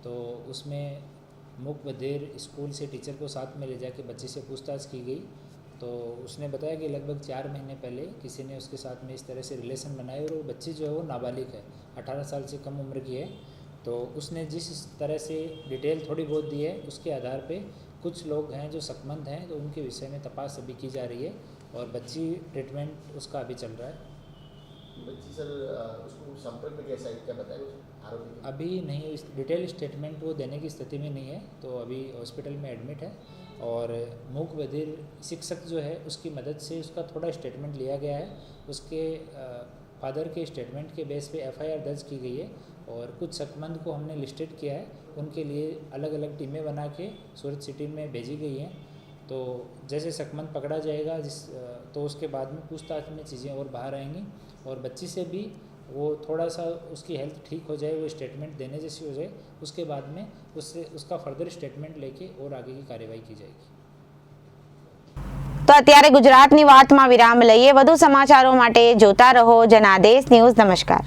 तो उसमें मूक बधिर स्कूल से टीचर को साथ में ले जाके बच्ची से पूछताछ की गई. तो उसने बताया कि लगभग 4 महीने पहले किसी ने उसके साथ में इस तरह से रिलेशन बनाए और वो बच्ची जो है वो नाबालिग है, 18 साल से कम उम्र की है. तो उसने जिस तरह से डिटेल थोड़ी बहुत दी है उसके आधार पे कुछ लोग हैं जो शकमंद हैं तो उनके विषय में तपास अभी की जा रही है और बच्ची ट्रीटमेंट उसका अभी चल रहा है. बच्ची सर उसको संपर्क में कैसा है क्या बताया आरोपी? अभी नहीं, डिटेल स्टेटमेंट वो देने की स्थिति में नहीं है. तो अभी हॉस्पिटल में एडमिट है और मूक बधिर शिक्षक जो है उसकी मदद से उसका थोड़ा स्टेटमेंट लिया गया है. उसके फादर के स्टेटमेंट के बेस पे एफआईआर दर्ज की गई है और कुछ शकमंद को हमने लिस्टेड किया है. उनके लिए अलग अलग टीमें बना के सूरत सिटी में भेजी गई हैं. तो जैसे शकमंद पकड़ा जाएगा तो उसके बाद में पूछताछ में चीज़ें और बाहर आएंगी और बच्ची से भी वो थोड़ा सा उसकी हेल्थ ठीक हो जाए, वो स्टेटमेंट देने जैसी हो जाए, उसके बाद में उससे उसका फर्दर स्टेटमेंट लेके और आगे की कार्यवाही की जाएगी. તો અત્યારે ગુજરાતની વાતમાં વિરામ લઈએ. વધુ સમાચારો માટે જોતા રહો જનાદેશ ન્યૂઝ. નમસ્કાર.